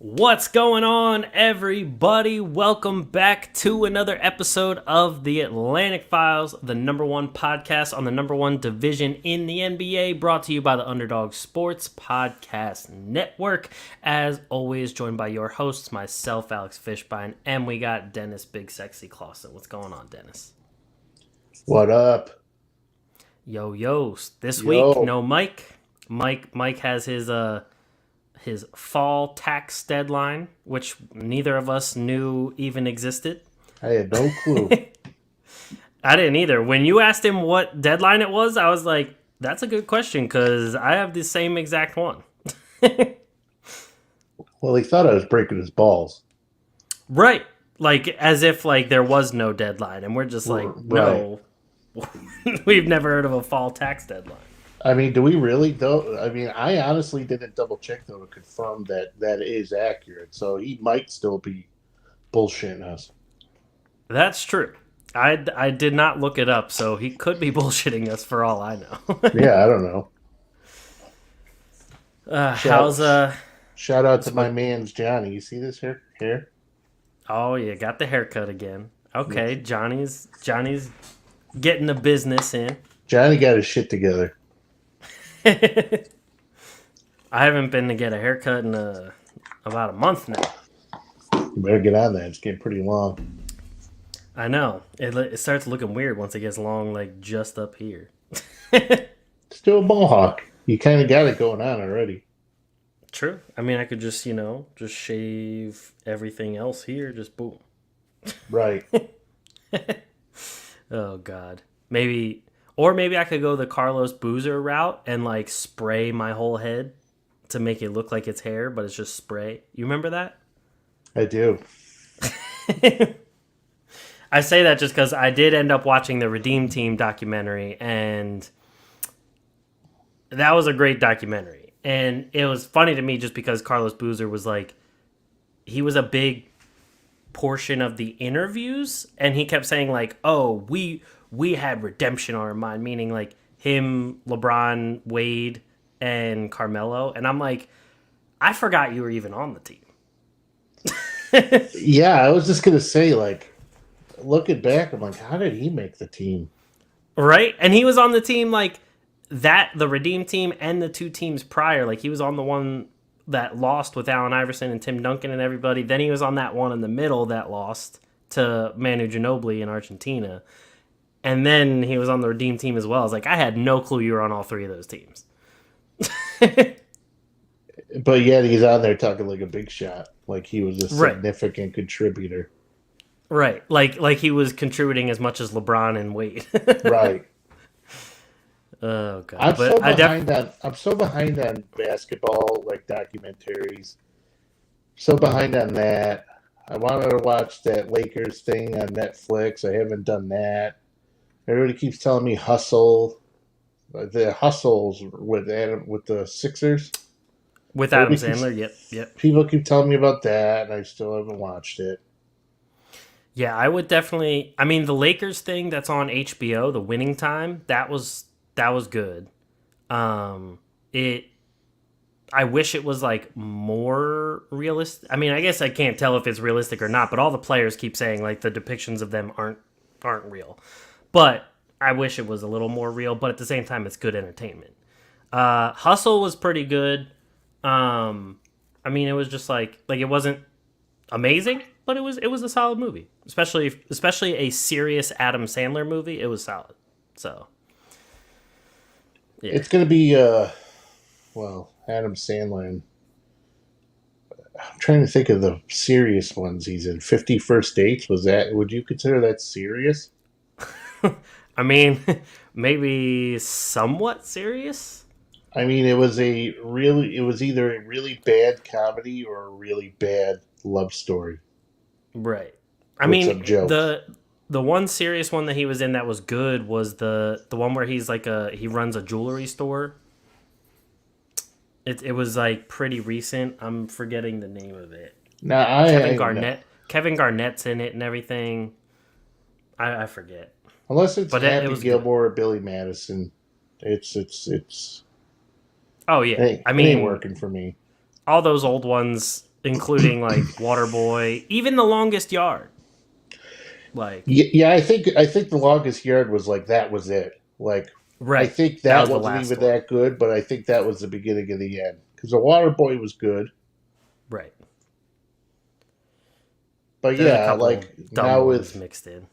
What's going on, everybody? Welcome back to another episode of the Atlantic Files, the number one podcast on the number one division in the NBA, brought to you by the Underdog Sports Podcast Network. As always, joined by your hosts, myself, Alex Fishbein, and we got Dennis Big Sexy Clausen. What's going on, Dennis? What up? Yo. This Yo. week, no Mike. Mike has his fall tax deadline, which neither of us knew even existed. I had no clue. I didn't either. When you asked him what deadline it was, I was like, that's a good question because I have the same exact one. Well, he thought I was breaking his balls. Right. Like, as if, like, there was no deadline. And we're just like, no. We've never heard of a fall tax deadline. I mean, do we really, though? I mean, I honestly didn't double check, though, to confirm that that is accurate. So he might still be bullshitting us. That's true. I did not look it up, so he could be bullshitting us for all I know. Yeah, I don't know. Shout out to my man's Johnny. You see this hair? Oh, you got the haircut again. Okay, Johnny's getting the business in. Johnny got his shit together. I haven't been to get a haircut in about a month now. You better get on that. It's getting pretty long. I know. It starts looking weird once it gets long, like just up here. Still a mohawk. You kind of got it going on already. True. I mean, I could just shave everything else here. Just boom. Right. Oh, God. Maybe I could go the Carlos Boozer route and like spray my whole head to make it look like it's hair, but it's just spray. You remember that? I do. I say that just because I did end up watching the Redeem Team documentary, and that was a great documentary. And it was funny to me just because Carlos Boozer was like, he was a big portion of the interviews, and he kept saying like, oh, we had redemption on our mind, meaning like him, LeBron, Wade, and Carmelo. And I'm like, I forgot you were even on the team. Yeah, I was just going to say, like, looking back, I'm like, how did he make the team? Right? And he was on the team like that, the Redeem Team, and the two teams prior. Like, he was on the one that lost with Allen Iverson and Tim Duncan and everybody. Then he was on that one in the middle that lost to Manu Ginobili in Argentina. And then he was on the Redeem Team as well. I was like, I had no clue you were on all three of those teams. But yet he's on there talking like a big shot. Like he was a significant contributor. Right. Like he was contributing as much as LeBron and Wade. Right. Oh, God. I'm so behind on basketball, like documentaries. So behind on that. I wanted to watch that Lakers thing on Netflix. I haven't done that. Everybody keeps telling me Hustle. The Hustles with the Sixers. With Adam Sandler, yep. People keep telling me about that, and I still haven't watched it. Yeah, I would definitely. I mean, the Lakers thing that's on HBO, the Winning Time, that was good. I wish it was like more realistic. I mean, I guess I can't tell if it's realistic or not, but all the players keep saying like the depictions of them aren't real. But I wish it was a little more real. But at the same time, it's good entertainment. Hustle was pretty good. I mean, it was just like it wasn't amazing, but it was a solid movie. Especially a serious Adam Sandler movie. It was solid. So yeah. It's gonna be Adam Sandler. I'm trying to think of the serious ones he's in. 50 First Dates. Would you consider that serious? I mean, maybe somewhat serious. I mean, it was either a really bad comedy or a really bad love story. Right. I mean, the one serious one that he was in that was good was the one where he's like he runs a jewelry store. It was like pretty recent. I'm forgetting the name of it. Kevin Garnett's in it and everything. I forget. Unless it's Happy Gilmore or Billy Madison, it's. Oh yeah, I mean, it ain't working for me. All those old ones including like Waterboy, even the longest yard. Like, Yeah, I think the longest yard was like that was it. Like I right. think That that was the wasn't last even one. that good, but I think that was the beginning of the end because the Water Boy was good. Right. But There's a yeah, couple like dumb now ones with mixed in.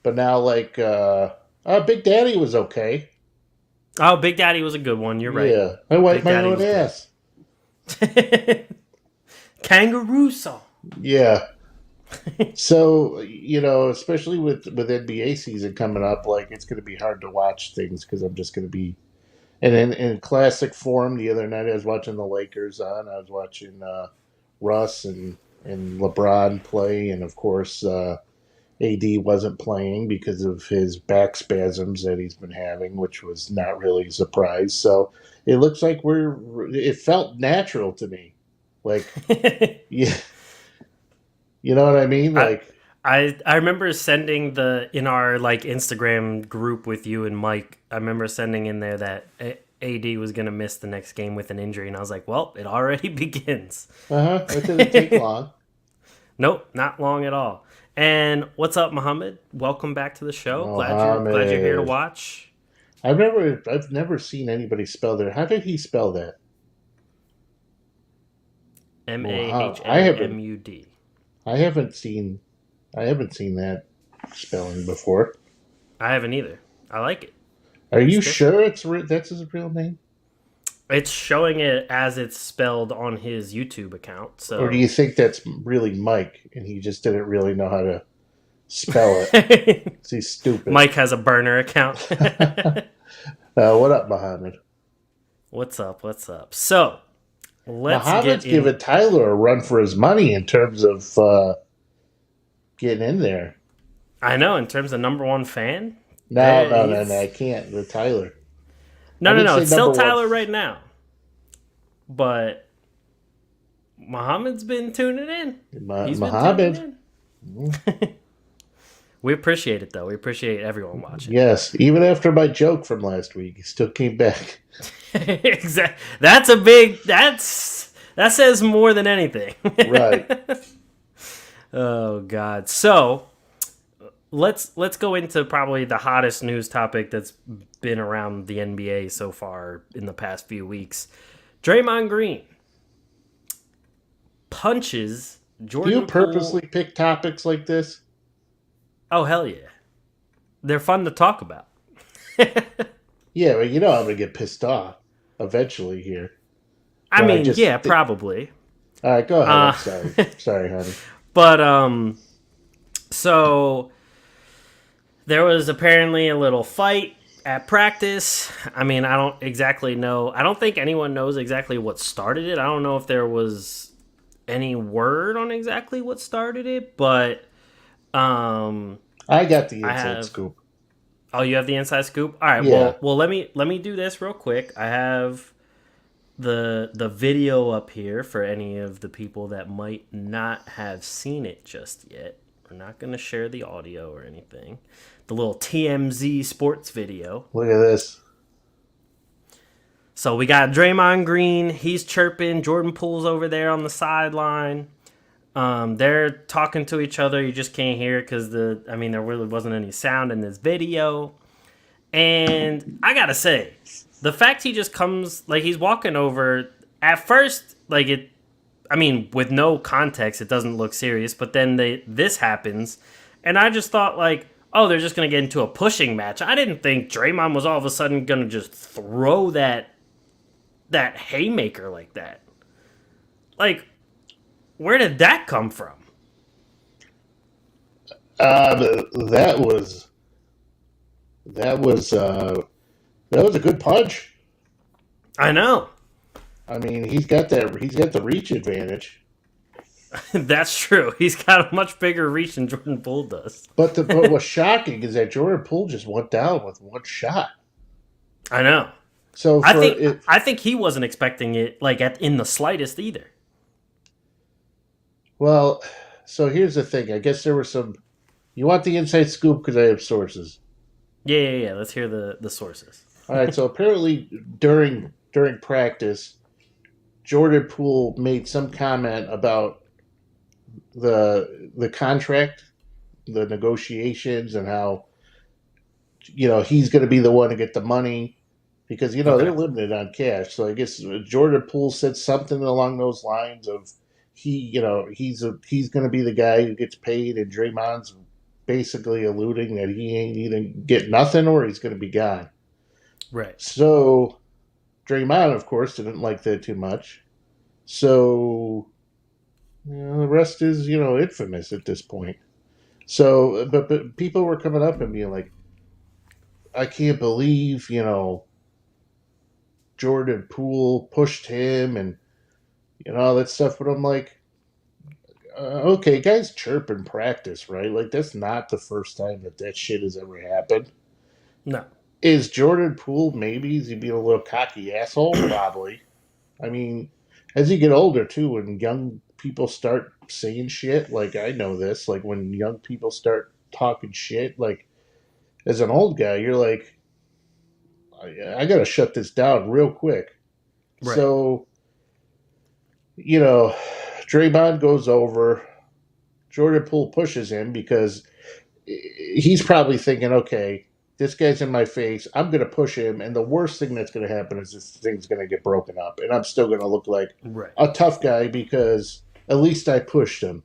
but now like Big Daddy was okay. Oh, Big Daddy was a good one. You're right. Yeah, I wiped Big my Daddy own was good. ass. Kangaroo song. Yeah. So especially with NBA season coming up, like it's going to be hard to watch things because I'm just going to be. And in classic form, the other night I was watching the Lakers on. I was watching Russ and LeBron play, and of course AD wasn't playing because of his back spasms that he's been having, which was not really a surprise. So it looks like it felt natural to me, like yeah, you know what I mean, I like. I remember sending in our like Instagram group with you and Mike. I remember sending in there that AD was gonna miss the next game with an injury, and I was like, "Well, it already begins." It didn't take long. Nope, not long at all. And what's up, Muhammad? Welcome back to the show. Glad you're here to Mohammed. watch. I've never seen anybody spell that. How did he spell that? Mohammed. Mahmud. I haven't seen I haven't seen that spelling before. I haven't either. I like it. Are It's you different. sure that's his real name? It's showing it as it's spelled on his YouTube account. Or do So you think that's really Mike and he just didn't really know how to spell it? 'Cause he's stupid. Mike has a burner account. What up, Mohammed? What's up? What's up? So let's Mohammed's get in. giving Tyler a run for his money in terms of getting in there. I know, in terms of number one fan. No, I can't with Tyler. I didn't No. say It's still number one. Tyler right now, but Muhammad's been tuning in. He's been Mohammed. tuning in. We appreciate it, though. We appreciate everyone watching. Yes, even after my joke from last week, he still came back. Exactly. That's a big. That says more than anything. Right. Oh God. So let's go into probably the hottest news topic that's been around the NBA so far in the past few weeks. Draymond Green punches Jordan Do you Poole. purposely pick topics like this? Oh hell yeah. They're fun to talk about. Yeah, but you know I'm going to get pissed off eventually here. I When mean, just yeah, think- probably. All right, go ahead. I'm sorry. Sorry, honey. But so there was apparently a little fight at practice. I mean, I don't exactly know. I don't think anyone knows exactly what started it. I don't know if there was any word on exactly what started it, but I got the inside have- scoop. oh, you have the inside scoop? All right. Yeah. Well, let me do this real quick. I have the video up here for any of the people that might not have seen it just yet. We're not going to share the audio or anything. The little TMZ sports video. Look at this. So we got Draymond Green. He's chirping. Jordan Poole's over there on the sideline. They're talking to each other. You just can't hear it because there really wasn't any sound in this video. And I gotta say, the fact he just comes, like he's walking over, at first, like it, I mean, with no context, it doesn't look serious, but then this happens, and I just thought like, oh, they're just gonna get into a pushing match. I didn't think Draymond was all of a sudden gonna just throw that haymaker like that. Like, where did that come from? That was a good punch. I know. I mean, he's got the reach advantage. That's true. He's got a much bigger reach than Jordan Poole does. But what was shocking is that Jordan Poole just went down with one shot. I know. So I think he wasn't expecting it like in the slightest either. Well, so here's the thing. I guess there were some. You want the inside scoop because I have sources. Yeah. Let's hear the sources. All right. So apparently during practice, Jordan Poole made some comment about the contract, the negotiations, and how he's going to be the one to get the money because they're Okay. limited on cash. So I guess Jordan Poole said something along those lines of he's going to be the guy who gets paid, and Draymond's basically alluding that he ain't either get nothing or he's going to be gone. Right. So Draymond, of course, didn't like that too much. So the rest is infamous at this point. So, but people were coming up and being like, I can't believe Jordan Poole pushed him and all that stuff. But I'm like, okay, guys chirp in practice, right? Like that's not the first time that shit has ever happened. No. Is Jordan Poole maybe is he being a little cocky asshole? Probably. I mean, as you get older too, when young people start saying shit, like I know this, like when young people start talking shit, like as an old guy, you're like, I got to shut this down real quick. Right. So, Draymond goes over. Jordan Poole pushes him because he's probably thinking, okay, this guy's in my face. I'm going to push him. And the worst thing that's going to happen is this thing's going to get broken up. And I'm still going to look like Right. a tough guy because at least I pushed him.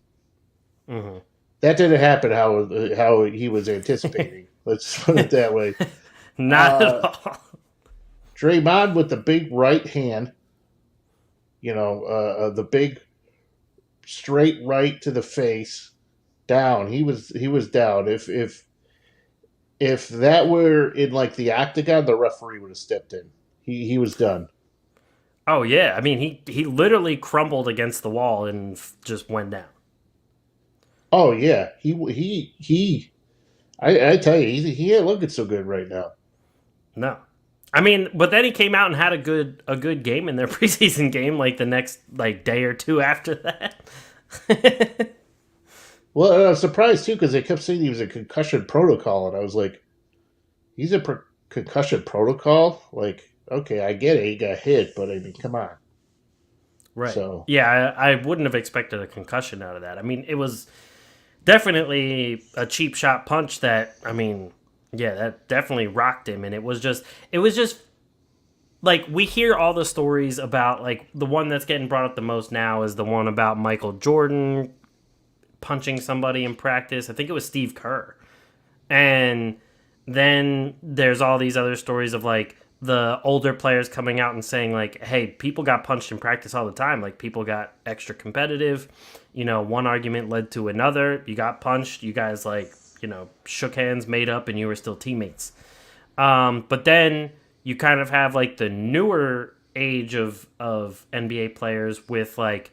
Mm-hmm. That didn't happen how he was anticipating. Let's put it that way. Not at all. Draymond with the big right hand, the big straight right to the face, down. He was down. If that were in like the octagon, the referee would have stepped in. He was done. Oh yeah. I mean, he literally crumbled against the wall and just went down. Oh yeah, he. I tell you, he ain't looking so good right now. No. I mean, but then he came out and had a good game in their preseason game, like the next like day or two after that. Well, I was surprised too because they kept saying he was a concussion protocol, and I was like, he's a concussion protocol. Like, okay, I get it, he got hit, but I mean, come on. Right. So Yeah, I wouldn't have expected a concussion out of that. I mean, it was definitely a cheap shot punch that, I mean, yeah, that definitely rocked him. And it was just like we hear all the stories about like the one that's getting brought up the most now is the one about Michael Jordan punching somebody in practice. I think it was Steve Kerr. And then there's all these other stories of like the older players coming out and saying like, hey, people got punched in practice all the time. Like people got extra competitive. One argument led to another. You got punched. You guys like, shook hands, made up, and you were still teammates. But then you kind of have like the newer age of NBA players with like,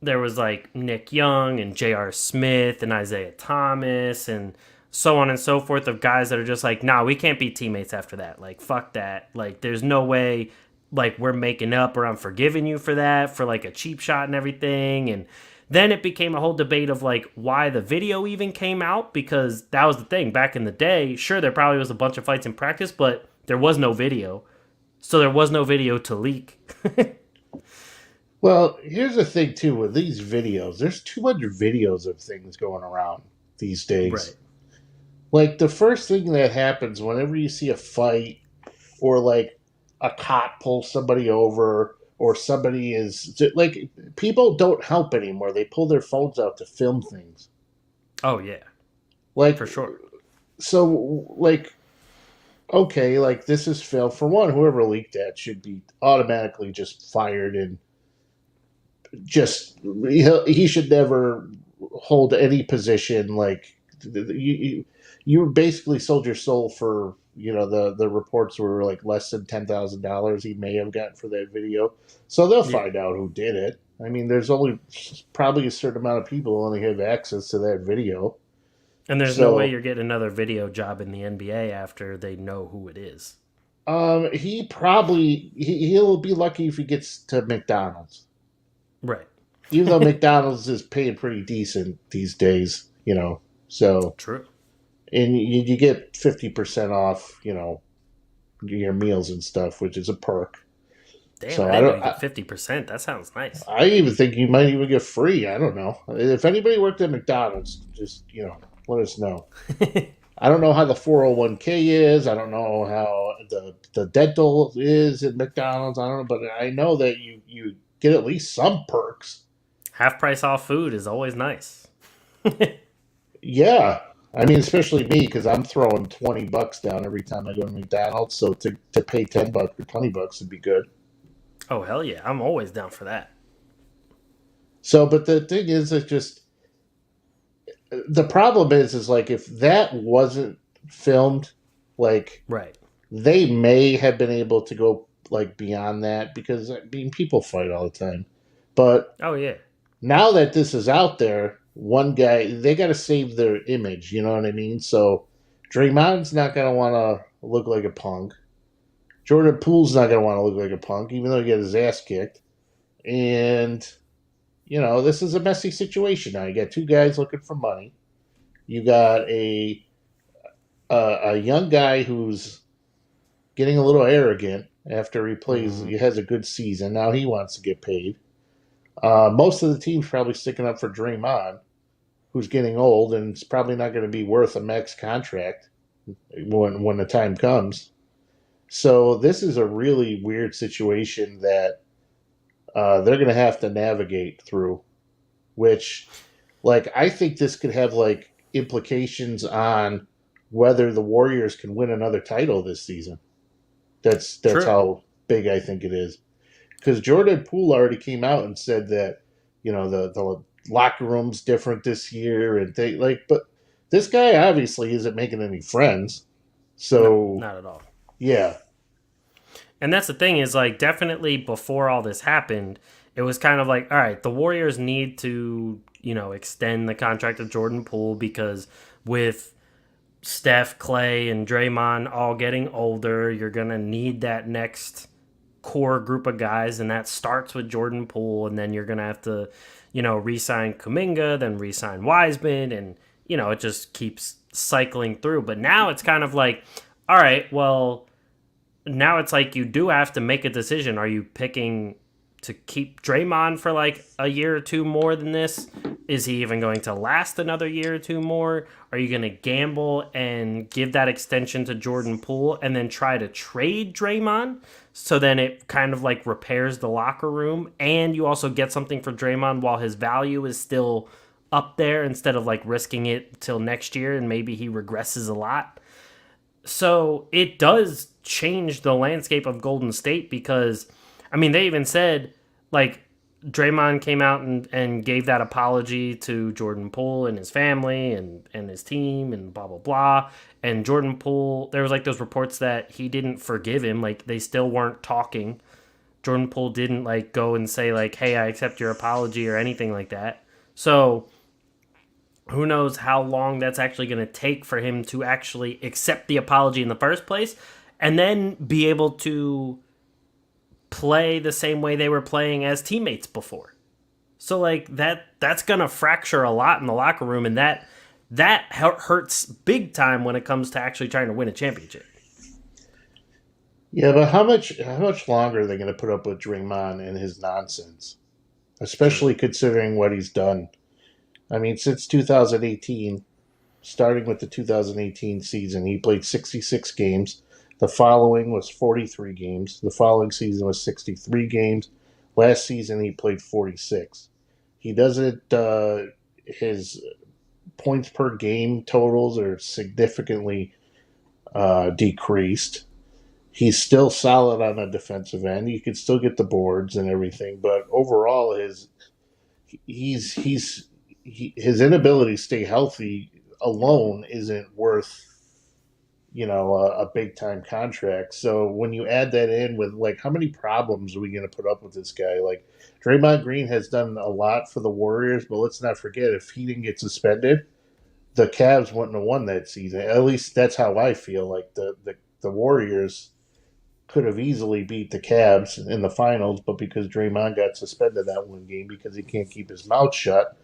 there was like Nick Young and J.R. Smith and Isaiah Thomas and so on and so forth of guys that are just like, nah, we can't be teammates after that. Like, fuck that. Like, there's no way, like, we're making up or I'm forgiving you for that, for like a cheap shot and everything. And then it became a whole debate of like why the video even came out, because that was the thing. Back in the day, sure, there probably was a bunch of fights in practice, but there was no video. So there was no video to leak. well, here's the thing too with these videos. There's too much videos of things going around these days. Right. Like the first thing that happens whenever you see a fight or like a cop pulls somebody over or somebody is like people don't help anymore. They pull their phones out to film things. Oh, yeah. Like For sure. so like okay, like this is film. For one, whoever leaked that should be automatically just fired and just he should never hold any position. Like you basically sold your soul for the reports were like less than $10,000 he may have gotten for that video. So they'll Yeah. find out who did it. I mean, there's only probably a certain amount of people who only have access to that video. And there's no way So you're getting another video job in the NBA after they know who it is. he probably he'll be lucky if he gets to McDonald's. Right. Even though McDonald's is paying pretty decent these days. So True. and you get 50% off, your meals and stuff, which is a perk. Damn, So I I didn't know don't. you get 50%. That sounds nice. I even think you might even get free. I don't know. If anybody worked at McDonald's, just let us know. I don't know how the 401k is. I don't know how the dental is at McDonald's. I don't know, but I know that you get at least some perks. Half price off food is always nice. Yeah. I mean, especially me because I'm throwing $20 down every time I go to McDonald's. So to pay $10 or $20 would be good. Oh, hell yeah. I'm always down for that. So, but the thing is, it just the problem is like if that wasn't filmed, like Right. they may have been able to go like beyond that because I mean people fight all the time, but Oh, yeah. now that this is out there, one guy they got to save their image. You know what I mean? So Draymond's not gonna want to look like a punk. Jordan Poole's not gonna want to look like a punk, even though he got his ass kicked. And this is a messy situation now. You got two guys looking for money. You got a young guy who's getting a little arrogant after he has a good season. Now he wants to get paid. Most of the team's probably sticking up for Draymond, who's getting old and it's probably not going to be worth a max contract when the time comes. So this is a really weird situation that they're going to have to navigate through. Which, like, I think this could have like implications on whether the Warriors can win another title this season. That's True. how big I think it is. Because Jordan Poole already came out and said that the locker room's different this year, and but this guy obviously isn't making any friends. No, So not at all. yeah, And that's the thing is like definitely before all this happened, it was kind of like, all right, the Warriors need to, extend the contract of Jordan Poole because with Steph, Clay, and Draymond all getting older, you're going to need that next core group of guys, and that starts with Jordan Poole, and then you're going to have to, re-sign Kuminga, then re-sign Wiseman, and, it just keeps cycling through. But now it's kind of like, all right, well, now it's like you do have to make a decision. Are you picking to keep Draymond for like a year or two more than this? Is he even going to last another year or two more? Are you going to gamble and give that extension to Jordan Poole and then try to trade Draymond? So then it kind of like repairs the locker room and you also get something for Draymond while his value is still up there instead of like risking it till next year and maybe he regresses a lot. So it does change the landscape of Golden State because, I mean, they even said, like, Draymond came out and gave that apology to Jordan Poole and his family and his team and blah, blah, blah. And Jordan Poole, there was, like, those reports that he didn't forgive him. Like, they still weren't talking. Jordan Poole didn't, like, go and say, like, hey, I accept your apology or anything like that. So who knows how long that's actually going to take for him to actually accept the apology in the first place and then be able to play the same way they were playing as teammates before. So like that's going to fracture a lot in the locker room and that hurts big time when it comes to actually trying to win a championship. yeah, but how much longer are they going to put up with Draymond and his nonsense, True. especially considering what he's done? I mean, since 2018, starting with the 2018 season, he played 66 games. The following was 43 games. The following season was 63 games. Last season, he played 46. He doesn't, his points per game totals are significantly decreased. He's still solid on the defensive end. You can still get the boards and everything, but overall, his inability to stay healthy alone isn't worth a big time contract. So when you add that in with like how many problems are we going to put up with this guy? Like Draymond Green has done a lot for the Warriors, but let's not forget if he didn't get suspended, the Cavs wouldn't have won that season. At least that's how I feel. Like the Warriors could have easily beat the Cavs in the finals, but because Draymond got suspended that one game because he can't keep his mouth shut,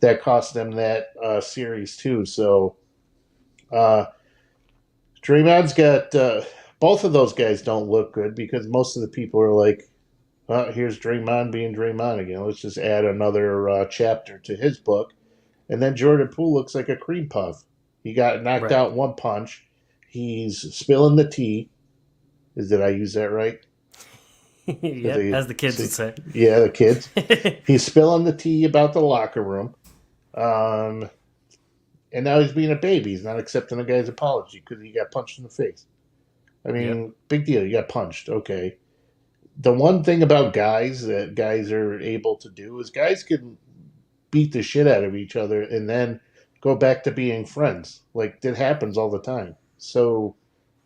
that cost them that series too. So uh, Draymond's got both of those guys don't look good because most of the people are like here's Draymond being Draymond again. Let's just add another chapter to his book. And then Jordan Poole looks like a cream puff. He got knocked Right. out one punch. He's spilling the tea. Did I use that right? Yep, as the kids would say. Yeah, the kids. He's spilling the tea about the locker room. Um, and now he's being a baby. He's not accepting the guy's apology because he got punched in the face. I mean, Yep. big deal. You got punched. Okay. The one thing about guys that guys are able to do is guys can beat the shit out of each other and then go back to being friends. Like, that happens all the time. So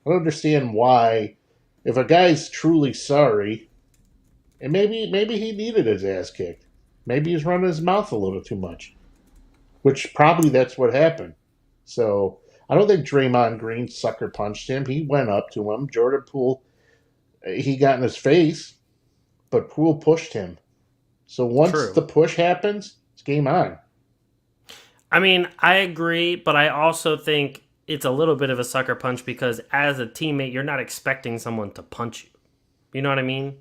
I don't understand why, if a guy's truly sorry, and maybe he needed his ass kicked. Maybe he's running his mouth a little too much, which probably that's what happened. So I don't think Draymond Green sucker punched him. He went up to him. Jordan Poole, he got in his face, but Poole pushed him. So once True. the push happens, it's game on. I mean, I agree, but I also think it's a little bit of a sucker punch because as a teammate, you're not expecting someone to punch you. You know what I mean?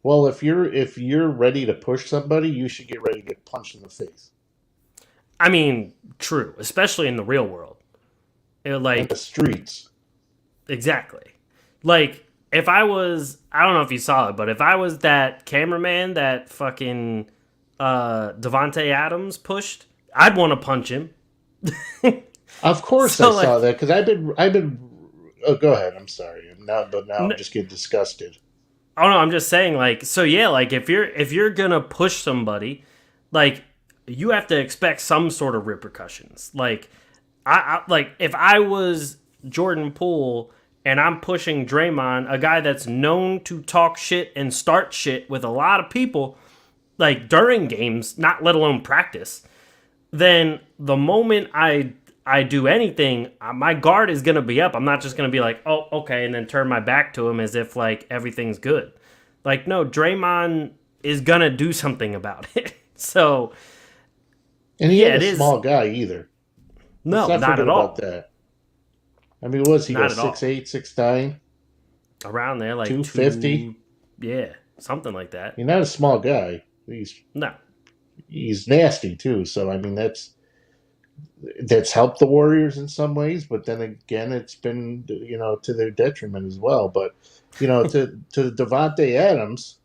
Well, if you're ready to push somebody, you should get ready to get punched in the face. I mean, true, especially in the real world. In the Like, streets. exactly. Like, if I was, I don't know if you saw it, but if I was that cameraman that fucking Devontae Adams pushed, I'd want to punch him. Of course So, I saw like, that because I've been. Oh, go ahead. I'm sorry. But now I'm n- just getting disgusted. oh no, I'm just saying, like, so yeah, like if you're gonna push somebody, like, you have to expect some sort of repercussions. Like, I like if I was Jordan Poole and I'm pushing Draymond, a guy that's known to talk shit and start shit with a lot of people, like during games, not let alone practice, then the moment I do anything, my guard is gonna be up. I'm not just gonna be like, oh, okay, and then turn my back to him as if like everything's good. Like, no, Draymond is gonna do something about it. So And he yeah, ain't it a is. small guy either. Let's No, not not forget at about all. that. I mean, what does he go Not at all. 6'8", 6'9", Around there, like 250? yeah, something like that. He's not a small guy. No, He's nasty too. So I mean, that's helped the Warriors in some ways, but then again, it's been to their detriment as well. But to Devontae Adams,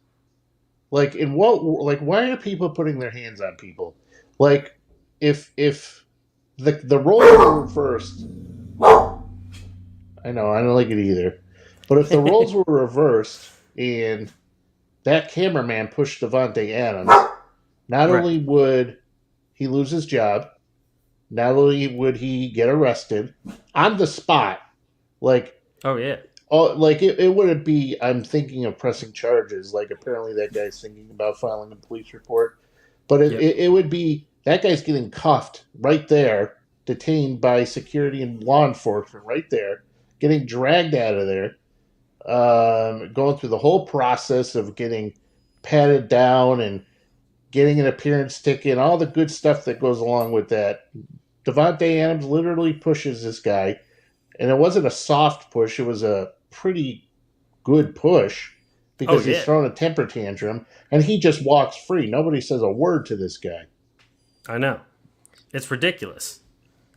like in what like why are people putting their hands on people? Like if the roles were reversed, I know I don't like it either, but if the roles were reversed and that cameraman pushed Devontae Adams, not right. only would he lose his job, not only would he get arrested on the spot, like Oh yeah. like it wouldn't be. I'm thinking of pressing charges. Like apparently that guy's thinking about filing a police report, but it, Yep. it, it would be that guy's getting cuffed right there, detained by security and law enforcement right there, getting dragged out of there, going through the whole process of getting patted down and getting an appearance ticket, all the good stuff that goes along with that. Devontae Adams literally pushes this guy, and it wasn't a soft push; it was a pretty good push Oh because he's yeah. throwing a temper tantrum, and he just walks free. Nobody says a word to this guy. I know. It's ridiculous.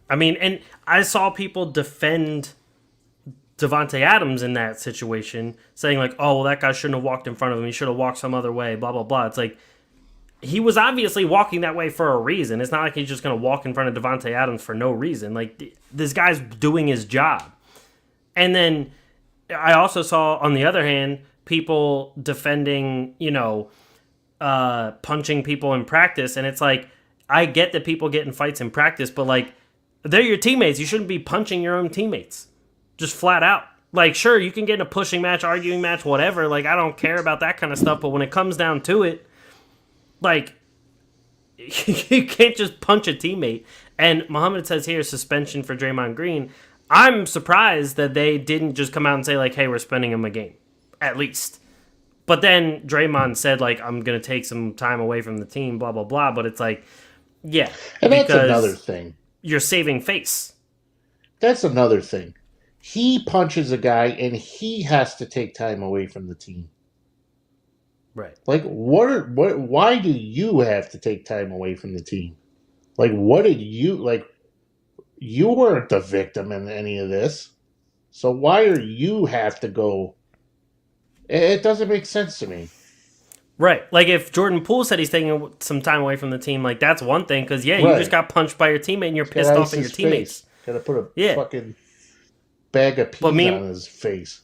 I mean, and I saw people defend Devonte Adams in that situation, saying like, "Oh, well, that guy shouldn't have walked in front of him. He should have walked some other way." Blah blah blah. It's like he was obviously walking that way for a reason. It's not like he's just going to walk in front of Devonte Adams for no reason. Like this guy's doing his job. And then I also saw, on the other hand, people defending, punching people in practice, and it's like I get that people get in fights in practice, but like they're your teammates. You shouldn't be punching your own teammates, just flat out. Like, sure, you can get in a pushing match, arguing match, whatever. Like, I don't care about that kind of stuff. But when it comes down to it, like, you can't just punch a teammate. And Muhammad says here suspension for Draymond Green. I'm surprised that they didn't just come out and say like, "Hey, we're spending him a game," at least. But then Draymond said like, "I'm gonna take some time away from the team," blah blah blah. But it's like, yeah, And that's another because thing. you're saving face. That's another thing. He punches a guy, and he has to take time away from the team. Right. Like, why do you have to take time away from the team? Like, what did you, like, you weren't the victim in any of this. So why are you have to go? It doesn't make sense to me. Right. Like if Jordan Poole said he's taking some time away from the team, like that's one thing because yeah, you just Right. got punched by your teammate and you're He's got pissed off ice at your his face. teammates. Got to put a Yeah. fucking bag of But peas on his face.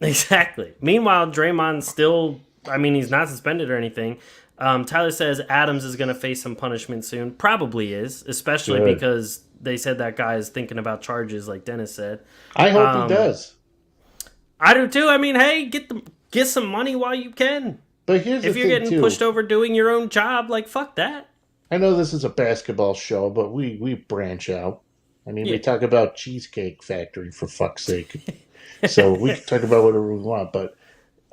exactly. Meanwhile, Draymond still, I mean, he's not suspended or anything. Tyler says Adams is going to face some punishment soon. Probably is, especially Good. because they said that guy is thinking about charges, like Dennis said. I hope he does. I do too. I mean, hey, get some money while you can. But here's If the you're thing, getting too. pushed over doing your own job, like fuck that. I know this is a basketball show, but we branch out. I mean, Yeah. we talk about Cheesecake Factory, for fuck's sake. So we can talk about whatever we want. But,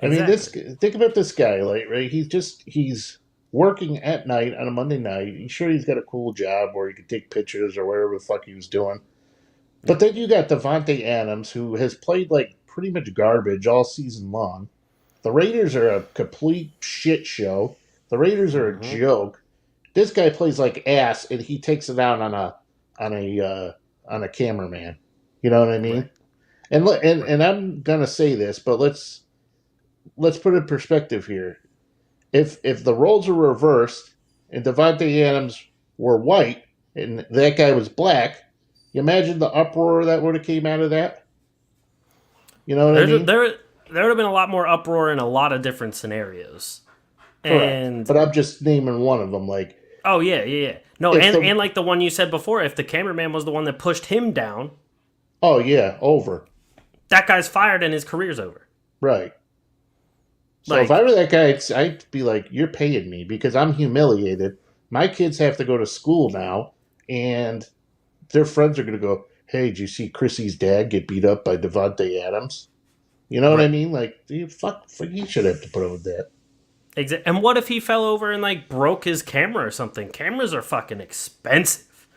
I mean, think about this guy, like, right? He's working at night on a Monday night. He's sure he's got a cool job where he can take pictures or whatever the fuck he was doing. But then you got Devontae Adams, who has played like pretty much garbage all season long. The Raiders are a complete shit show. The Raiders are a joke. This guy plays like ass, and he takes it out on a cameraman. You know what I mean? Right. And I'm gonna say this, but let's put it in perspective here. If the roles are reversed and Devontae Adams were white and that guy was black, you imagine the uproar that would have came out of that? You know what I mean? There would have been a lot more uproar in a lot of different scenarios. Correct. And but I'm just naming one of them. Like, oh yeah. No, and like the one you said before, if the cameraman was the one that pushed him down, oh yeah, over. That guy's fired and his career's over. Right. So if I were that guy, I'd be like, "You're paying me because I'm humiliated. My kids have to go to school now, and their friends are going to go, hey, did you see Chrissy's dad get beat up by Devontae Adams?' You know what I mean? Like, fuck, you should have to put up with that. Exactly. And what if he fell over and like broke his camera or something? Cameras are fucking expensive.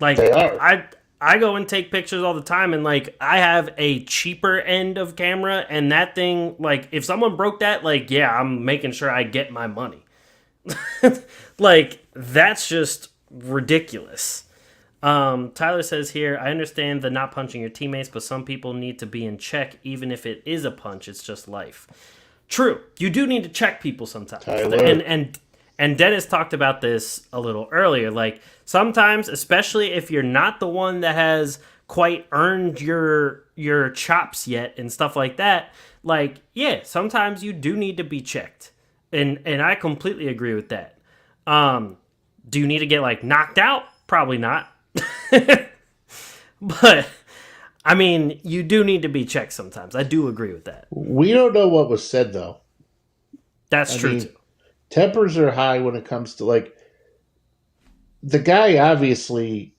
Like they are. I go and take pictures all the time, and like I have a cheaper end of camera, and that thing, like if someone broke that, like yeah, I'm making sure I get my money. Like that's just ridiculous. Tyler says here, I understand the not punching your teammates, but some people need to be in check, even if it is a punch. It's just life. True, you do need to check people sometimes, and Dennis talked about this a little earlier. Like sometimes, especially if you're not the one that has quite earned your chops yet and stuff like that. Like yeah, sometimes you do need to be checked, and I completely agree with that. Do you need to get like knocked out? Probably not. But I mean, you do need to be checked sometimes. I do agree with that. We don't know what was said though. That's true too. Tempers are high when it comes to like the guy. Obviously,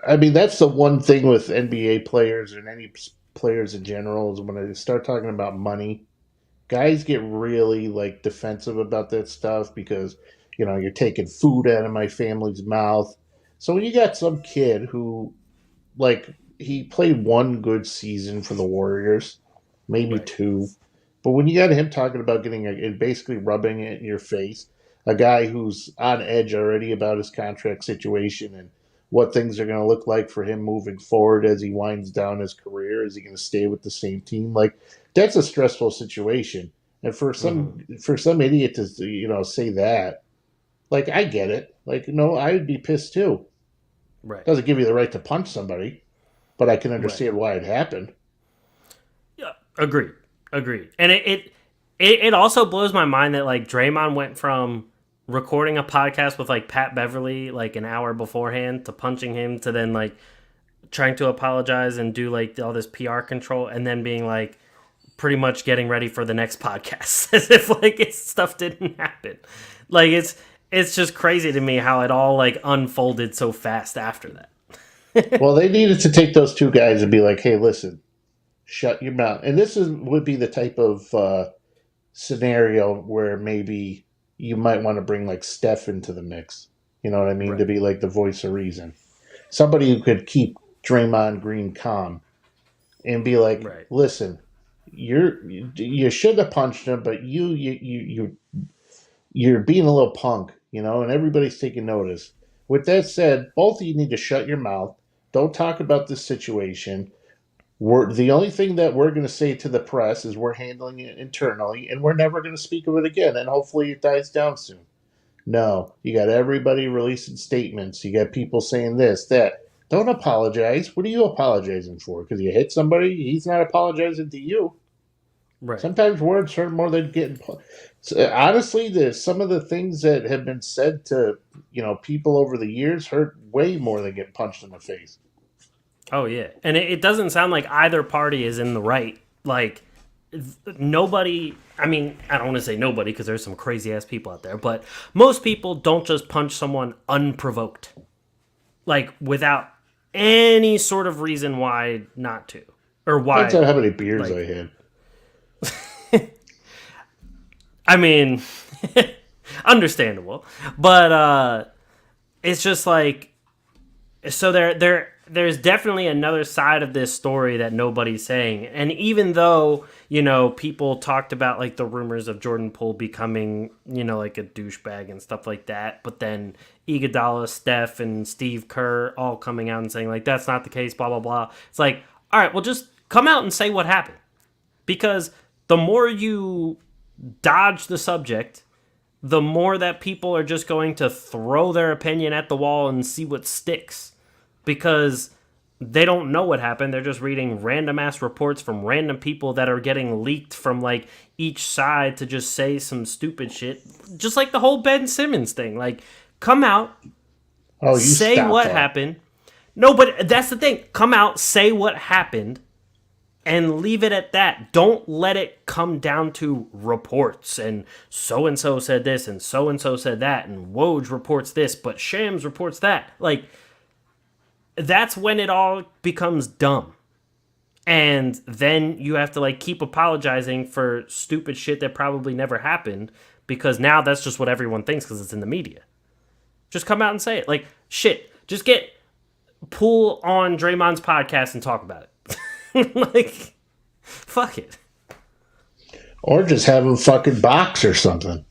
I mean that's the one thing with NBA players and any players in general is when they start talking about money, guys get really like defensive about that stuff because you're taking food out of my family's mouth. So when you got some kid who, like, he played one good season for the Warriors, maybe two, but when you got him talking about and basically rubbing it in your face, a guy who's on edge already about his contract situation and what things are going to look like for him moving forward as he winds down his career, is he going to stay with the same team? Like, that's a stressful situation. And for some idiot to say that, like, I get it. Like, no, I would be pissed too. Right. Doesn't give you the right to punch somebody, but I can understand why it happened. Yeah, agreed. And it also blows my mind that like Draymond went from recording a podcast with like Pat Beverly like an hour beforehand to punching him to then like trying to apologize and do like all this PR control and then being like pretty much getting ready for the next podcast as if like stuff didn't happen. Like it's just crazy to me how it all like unfolded so fast after that. Well, they needed to take those two guys and be like, hey, listen, shut your mouth. And this would be the type of scenario where maybe you might want to bring like Steph into the mix. You know what I mean? To be like the voice of reason. Somebody who could keep Draymond Green calm and be like, listen, you should have punched him, but you're being a little punk, and everybody's taking notice. With that said, both of you need to shut your mouth. Don't talk about this situation. The only thing that we're going to say to the press is we're handling it internally, and we're never going to speak of it again. And hopefully, it dies down soon. No, you got everybody releasing statements. You got people saying this, that. Don't apologize. What are you apologizing for? Because you hit somebody? He's not apologizing to you. Right. Sometimes words hurt more than getting. Honestly, some of the things that have been said to people over the years hurt way more than getting punched in the face. Oh yeah, and it doesn't sound like either party is in the right. Like nobody. I mean, I don't want to say nobody because there's some crazy ass people out there, but most people don't just punch someone unprovoked, like without any sort of reason why not to, or why. Depends on how many beers I had. I mean, understandable, but it's just like so there's definitely another side of this story that nobody's saying. And even though, people talked about like the rumors of Jordan Poole becoming, like a douchebag and stuff like that, but then Iguodala, Steph, and Steve Kerr all coming out and saying like that's not the case, blah blah blah. It's like, all right, well just come out and say what happened. Because the more you dodge the subject, the more that people are just going to throw their opinion at the wall and see what sticks. Because they don't know what happened. They're just reading random ass reports from random people that are getting leaked from like each side to just say some stupid shit. Just like the whole Ben Simmons thing. Like, come out, say what happened. No, but that's the thing. Come out, say what happened, and leave it at that. Don't let it come down to reports and so-and-so said this and so-and-so said that and Woj reports this, but Shams reports that. Like, that's when it all becomes dumb. And then you have to like keep apologizing for stupid shit that probably never happened because now that's just what everyone thinks because it's in the media. Just come out and say it. Like, shit, just get Poole on Draymond's podcast and talk about it. Like, fuck it. Or just have him fucking box or something.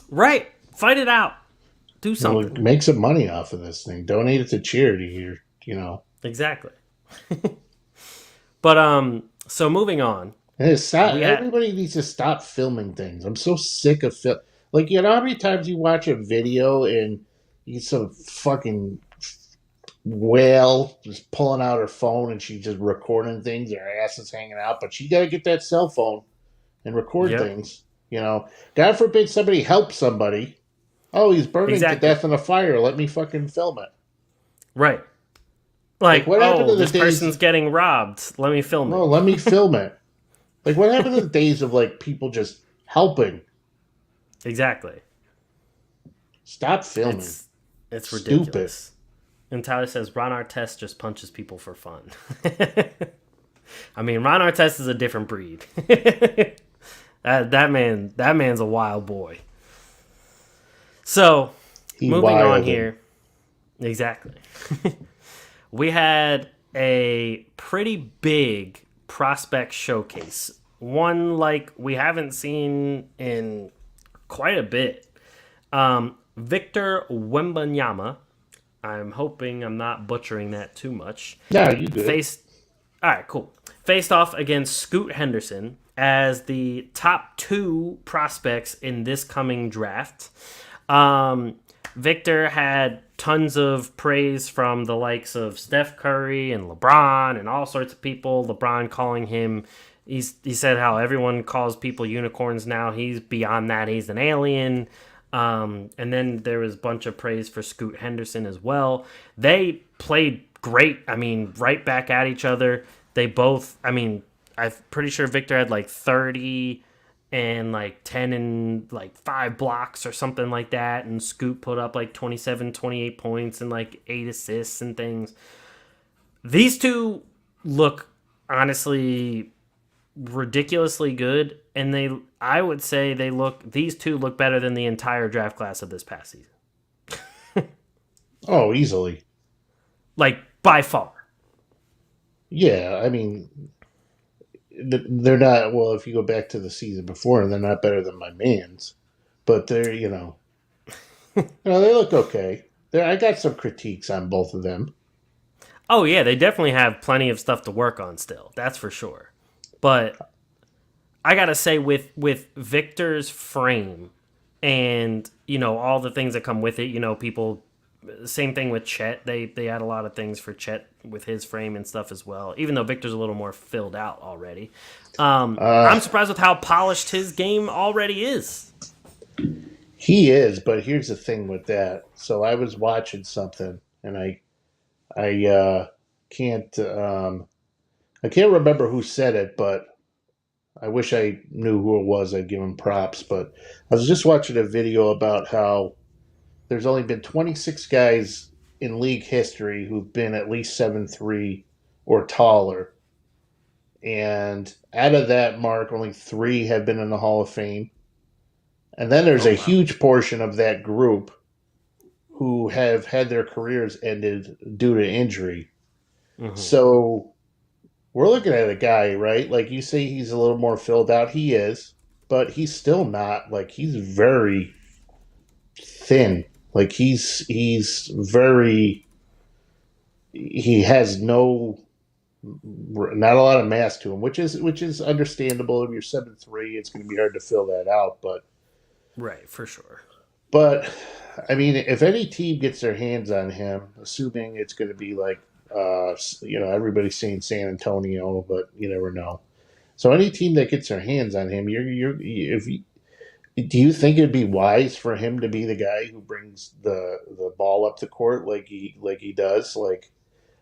Right. Fight it out. Do something. Well, make some money off of this thing. Donate it to charity or, Exactly. But, so moving on. Everybody needs to stop filming things. I'm so sick of film. Like, how many times you watch a video and you get some fucking whale just pulling out her phone and she's just recording things, her ass is hanging out, but she got to get that cell phone and record things. God forbid somebody helps somebody. Oh, he's burning to death in a fire. Let me fucking film it. Right. Like what happened to this person's getting robbed. Let me film it. No, let me film it. Like, what happened to the days of, like, people just helping? Exactly. Stop filming. It's ridiculous. Stupid. And Tyler says, Ron Artest just punches people for fun. I mean, Ron Artest is a different breed. that man's a wild boy. So, moving on here. Exactly. We had a pretty big prospect showcase. One like we haven't seen in quite a bit. Victor Wembanyama. I'm hoping I'm not butchering that too much. No, you did. All right, cool. Faced off against Scoot Henderson as the top 2 prospects in this coming draft. Victor had tons of praise from the likes of Steph Curry and LeBron and all sorts of people. LeBron calling him, he said how everyone calls people unicorns now. He's beyond that. He's an alien. And then there was a bunch of praise for Scoot Henderson as well. They played great. I mean, right back at each other. They both, I'm pretty sure Victor had like 30 and like 10 and like 5 blocks or something like that. And Scoot put up like 27, 28 points and like 8 assists and things. These two look honestly ridiculously good. And I would say these two look better than the entire draft class of this past season. Oh, easily. Like by far. Yeah, I mean, they're not. Well, if you go back to the season before, they're not better than my man's, but they're they look okay. I got some critiques on both of them. Oh yeah, they definitely have plenty of stuff to work on still. That's for sure. But I gotta say, with Victor's frame and all the things that come with it, people. Same thing with Chet. They had a lot of things for Chet with his frame and stuff as well. Even though Victor's a little more filled out already, Uh, I'm surprised with how polished his game already is. he is, but here's the thing with that. So I was watching something, and I I can't remember who said it, but I wish I knew who it was. I'd give him props. But I was just watching a video about how there's only been 26 guys in league history who've been at least 7'3" or taller. And out of that mark, only three have been in the Hall of Fame. And then there's Oh a wow. huge portion of that group who have had their careers ended due to injury. Hmm. So we're looking at a guy, right? Like you say, he's a little more filled out. He is, but he's still not like he's very thin. Like he's very he has not a lot of mass to him, which is understandable. If you're 7'3", it's going to be hard to fill that out. Right, for sure. But I mean, if any team gets their hands on him, assuming it's going to be like everybody's saying San Antonio, but you never know. So any team that gets their hands on him, do you think it'd be wise for him to be the guy who brings the ball up the court like he does? Like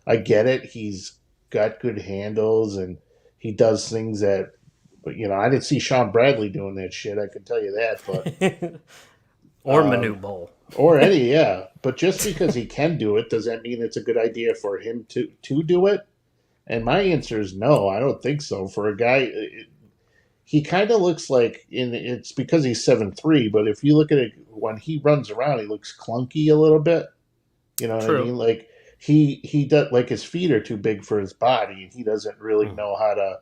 I get it, he's got good handles and he does things that, but I didn't see Sean Bradley doing that shit. I can tell you that, but Or Manute Bowl. or any, yeah. But just because he can do it, does that mean it's a good idea for him to do it? And my answer is no. I don't think so. For a guy, he kind of looks like it's because he's 7'3", but if you look at it when he runs around, he looks clunky a little bit. You know what I True. mean? Like he does, like his feet are too big for his body, and he doesn't really Mhm. know how to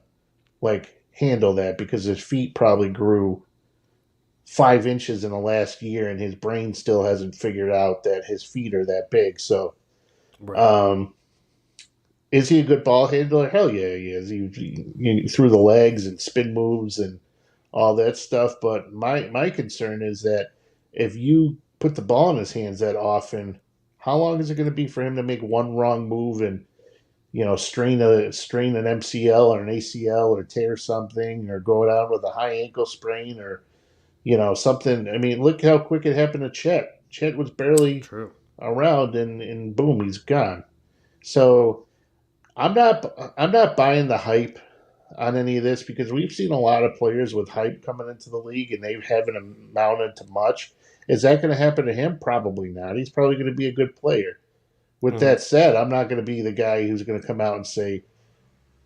like handle that because his feet probably grew 5 inches in the last year, and his brain still hasn't figured out that his feet are that big. So, Right. um, is he a good ball handler? Hell yeah, he is. He threw the legs and spin moves and all that stuff. But my concern is that if you put the ball in his hands that often, how long is it going to be for him to make one wrong move and strain an MCL or an ACL or tear something or go down with a high ankle sprain or something. I mean, look how quick it happened to Chet. Chet was barely True. around, and boom, he's gone. So I'm not buying the hype on any of this because we've seen a lot of players with hype coming into the league and they haven't amounted to much. Is that going to happen to him? Probably not. He's probably going to be a good player. With Hmm. that said, I'm not going to be the guy who's going to come out and say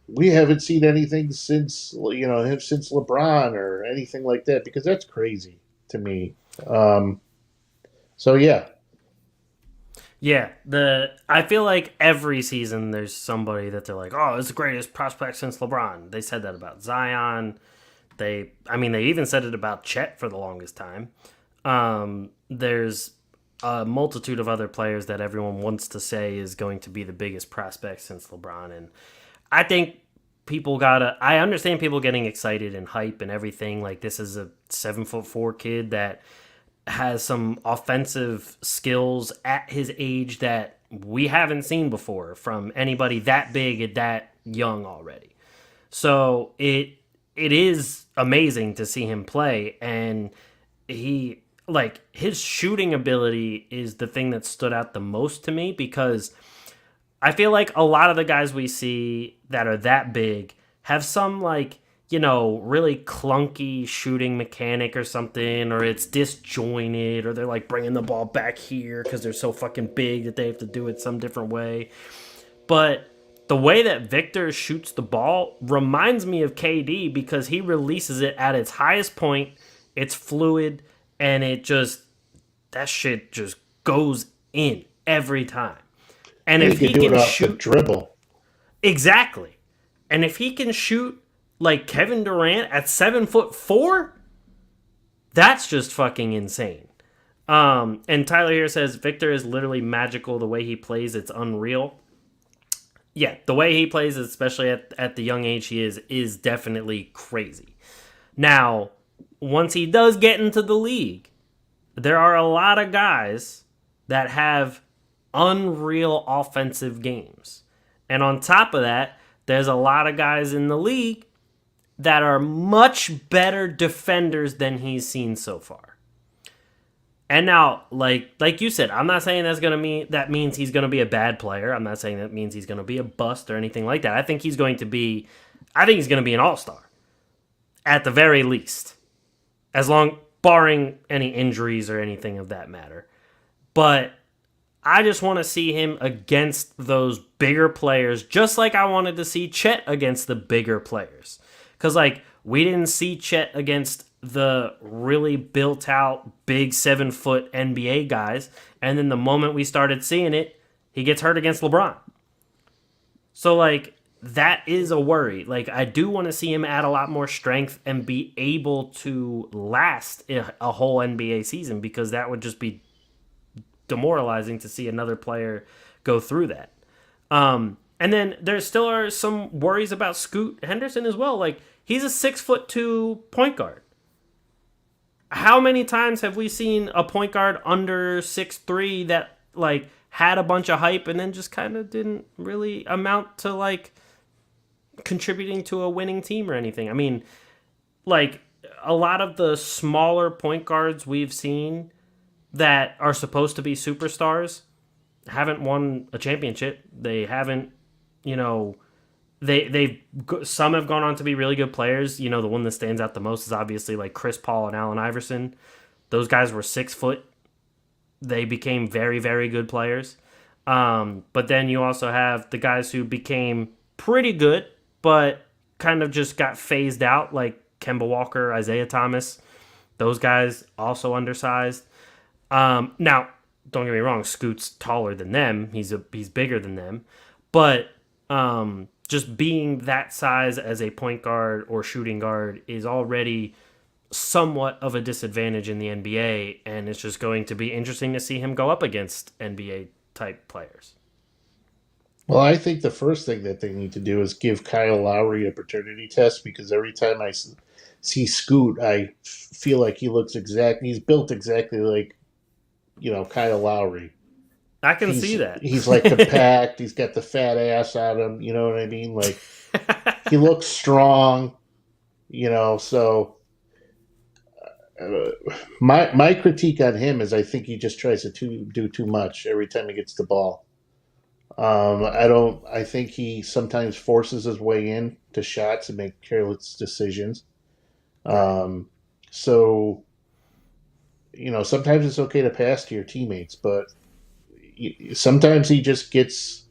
we haven't seen anything since LeBron or anything like that because that's crazy to me. Um, so yeah, Yeah, I feel like every season there's somebody that they're like, oh, it's the greatest prospect since LeBron. They said that about Zion. They even said it about Chet for the longest time. There's a multitude of other players that everyone wants to say is going to be the biggest prospect since LeBron, and I think I understand people getting excited and hype and everything. Like this is a 7'4" kid that has some offensive skills at his age that we haven't seen before from anybody that big and that young already. So it is amazing to see him play, and he like his shooting ability is the thing that stood out the most to me because I feel like a lot of the guys we see that are that big have some like really clunky shooting mechanic or something, or it's disjointed, or they're like bringing the ball back here because they're so fucking big that they have to do it some different way. But the way that Victor shoots the ball reminds me of KD because he releases it at its highest point. It's fluid, and that shit just goes in every time. And and if he could he do it can off the shoot dribble. exactly, and if he can shoot like Kevin Durant at 7'4", that's just fucking insane. And Tyler here says Victor is literally magical. The way he plays, it's unreal. Yeah, the way he plays, especially at the young age he is definitely crazy. Now, once he does get into the league, there are a lot of guys that have unreal offensive games. And on top of that, there's a lot of guys in the league that are much better defenders than he's seen so far. And now, like you said, I'm not saying that means he's gonna be a bad player. I'm not saying that means he's gonna be a bust or anything like that. I think he's gonna be an all-star. At the very least. Barring any injuries or anything of that matter. But I just want to see him against those bigger players, just like I wanted to see Chet against the bigger players. Because, we didn't see Chet against the really built-out, big 7-foot NBA guys, and then the moment we started seeing it, he gets hurt against LeBron. So, that is a worry. I do want to see him add a lot more strength and be able to last a whole NBA season, because that would just be demoralizing to see another player go through that. And then there still are some worries about Scoot Henderson as well. He's a 6'2" point guard. How many times have we seen a point guard under 6'3" that had a bunch of hype and then just kind of didn't really amount to contributing to a winning team or anything? I mean, a lot of the smaller point guards we've seen that are supposed to be superstars haven't won a championship. They haven't, some have gone on to be really good players. The one that stands out the most is obviously Chris Paul and Allen Iverson. Those guys were 6 foot. They became very, very good players. But then you also have the guys who became pretty good, but kind of just got phased out, like Kemba Walker, Isaiah Thomas. Those guys also undersized. Now, don't get me wrong, Scoot's taller than them. He's bigger than them. But just being that size as a point guard or shooting guard is already somewhat of a disadvantage in the NBA, and it's just going to be interesting to see him go up against NBA-type players. Well, I think the first thing that they need to do is give Kyle Lowry a paternity test, because every time I see Scoot, I feel like he's built exactly like, Kyle Lowry. I can see that. He's compact. He's got the fat ass on him. You know what I mean? He looks strong. So my critique on him is I think he just tries to do too much every time he gets the ball. I think he sometimes forces his way in to shots and make careless decisions. So, sometimes it's okay to pass to your teammates, but sometimes he just gets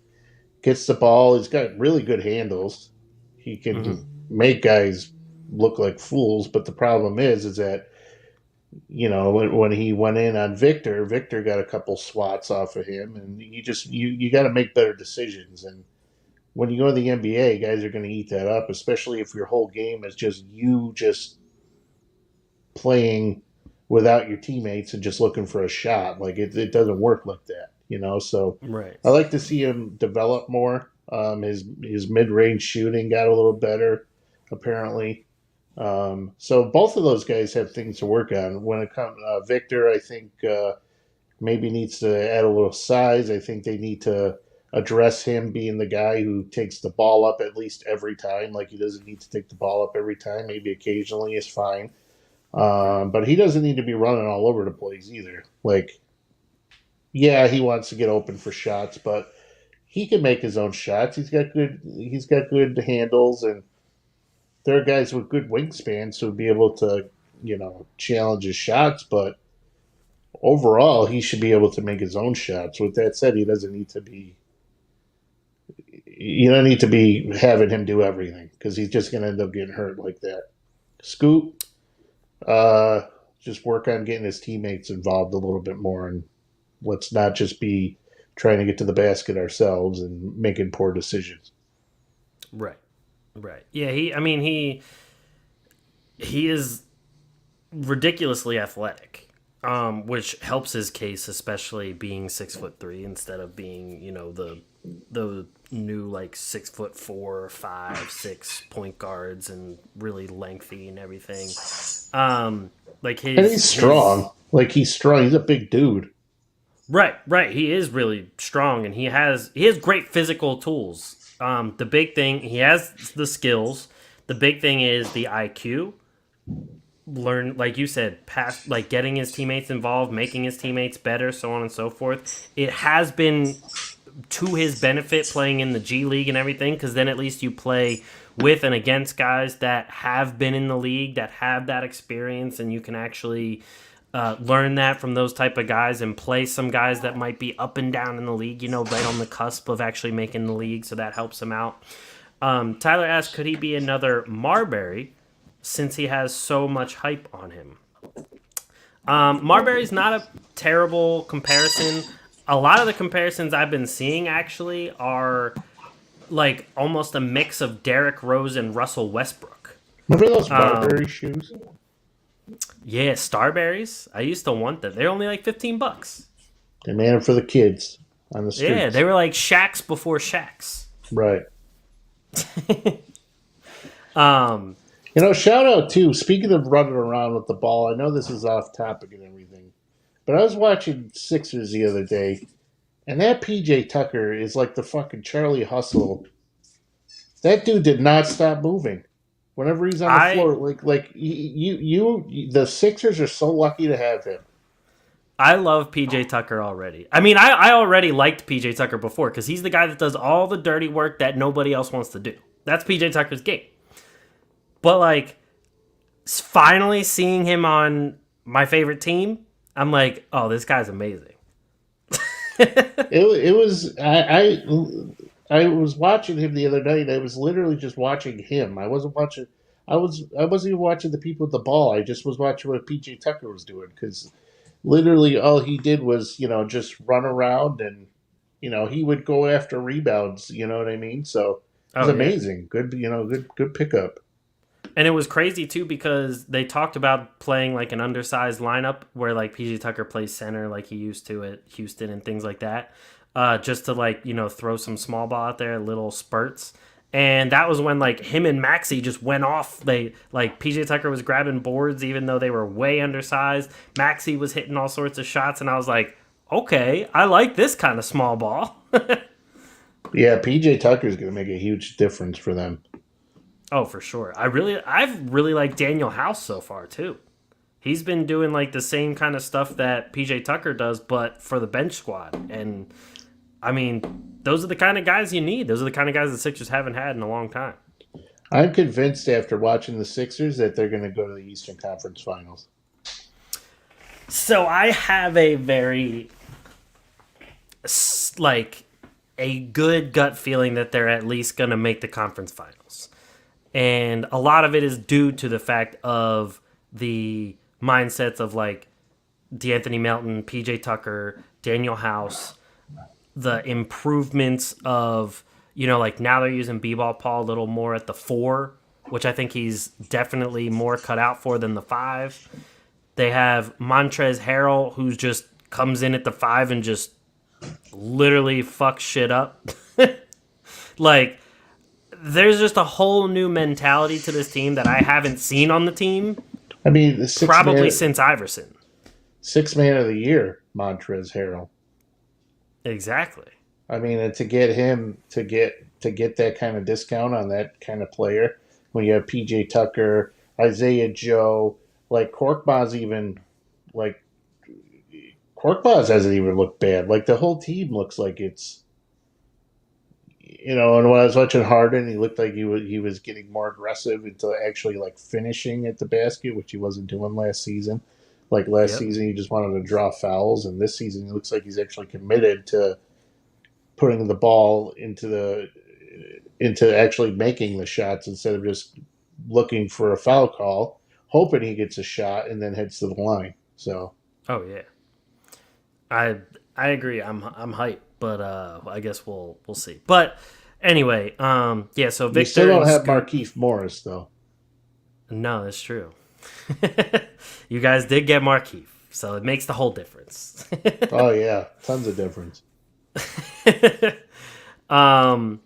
the ball. He's got really good handles. He can make guys look like fools, but the problem is that, when he went in on Victor got a couple swats off of him, and you got to make better decisions. And when you go to the NBA, guys are going to eat that up, especially if your whole game is just playing without your teammates and just looking for a shot. It doesn't work like that, So right. I like to see him develop more. His mid-range shooting got a little better, apparently. So both of those guys have things to work on. When it comes Victor, I think maybe needs to add a little size. I think they need to address him being the guy who takes the ball up at least every time. He doesn't need to take the ball up every time. Maybe occasionally is fine. But he doesn't need to be running all over the place either. He wants to get open for shots, but he can make his own shots. He's got good handles, and there are guys with good wingspans who would be able to, challenge his shots, but overall, he should be able to make his own shots. With that said, you don't need to be having him do everything, because he's just going to end up getting hurt like that. Scoot, just work on getting his teammates involved a little bit more, and let's not just be trying to get to the basket ourselves and making poor decisions. Right. Right. Yeah. He is ridiculously athletic, which helps his case, especially being 6'3" instead of being, the new like 6'4", 5'6" point guards and really lengthy and everything. Like And he's his strong. Like he's strong. He's a big dude. right. He is really strong, and he has great physical tools. The big thing, he has the skills. The big thing is the IQ. Learn, like you said, past like getting his teammates involved, making his teammates better, so on and so forth. It has been to his benefit playing in the G League and everything, because then at least you play with and against guys that have been in the league, that have that experience, and you can actually learn that from those type of guys and play some guys that might be up and down in the league, right on the cusp of actually making the league, so that helps him out. Tyler asked, could he be another Marbury since he has so much hype on him? Marbury's not a terrible comparison. A lot of the comparisons I've been seeing actually are like almost a mix of Derrick Rose and Russell Westbrook. Remember those Marbury shoes? Yeah, Starberries. I used to want them. They're only like $15. They made them for the kids on the streets. Yeah, they were like Shaqs before Shaqs. Right. Shout out too. Speaking of running around with the ball, I know this is off topic and everything, but I was watching Sixers the other day, and that PJ Tucker is like the fucking Charlie Hustle. That dude did not stop moving. Whenever he's on the floor, the Sixers are so lucky to have him. I love PJ Tucker already. I mean, I already liked PJ Tucker before because he's the guy that does all the dirty work that nobody else wants to do. That's PJ Tucker's game. But, like, finally seeing him on my favorite team, I'm like, oh, this guy's amazing. It was I was watching him the other night. I was literally just watching him. I wasn't watching. I wasn't even watching the people with the ball. I just was watching what PJ Tucker was doing because literally all he did was just run around and he would go after rebounds. You know what I mean? So it was amazing. Good good pickup. And it was crazy too because they talked about playing like an undersized lineup where like PJ Tucker plays center like he used to at Houston and things like that. Just to like, throw some small ball out there, little spurts. And that was when like him and Maxey just went off. They like PJ Tucker was grabbing boards even though they were way undersized. Maxey was hitting all sorts of shots, and I was like, okay, I like this kind of small ball. Yeah, PJ Tucker is going to make a huge difference for them. Oh, for sure. I've really liked Daniel House so far too. He's been doing like the same kind of stuff that PJ Tucker does, but for the bench squad. And I mean, those are the kind of guys you need. Those are the kind of guys the Sixers haven't had in a long time. I'm convinced after watching the Sixers that they're going to go to the Eastern Conference Finals. So I have a very, like, a good gut feeling that they're at least going to make the conference finals. And a lot of it is due to the fact of the mindsets of, like, DeAnthony Melton, PJ Tucker, Daniel House, the improvements of, like now they're using B-Ball Paul a little more at the 4, which I think he's definitely more cut out for than the 5. They have Montrezl Harrell, who just comes in at the 5 and just literally fucks shit up. Like, there's just a whole new mentality to this team that I haven't seen on the team. I mean, since Iverson. 6th man of the year, Montrezl Harrell. Exactly. I mean, and to get him to get that kind of discount on that kind of player when you have PJ Tucker, Isaiah Joe, like Korkmaz hasn't even looked bad. Like the whole team looks like it's and when I was watching Harden, he looked like he was getting more aggressive into actually like finishing at the basket, which he wasn't doing last season. Like last season, he just wanted to draw fouls, and this season, he looks like he's actually committed to putting the ball into actually making the shots instead of just looking for a foul call, hoping he gets a shot and then heads to the line. So, oh yeah, I agree. I'm hyped, but I guess we'll see. But Anyway, yeah. So You still Victor don't and have Scoot. Markieff Morris though. No, that's true. You guys did get Markeith, so it makes the whole difference. Oh yeah, tons of difference. um,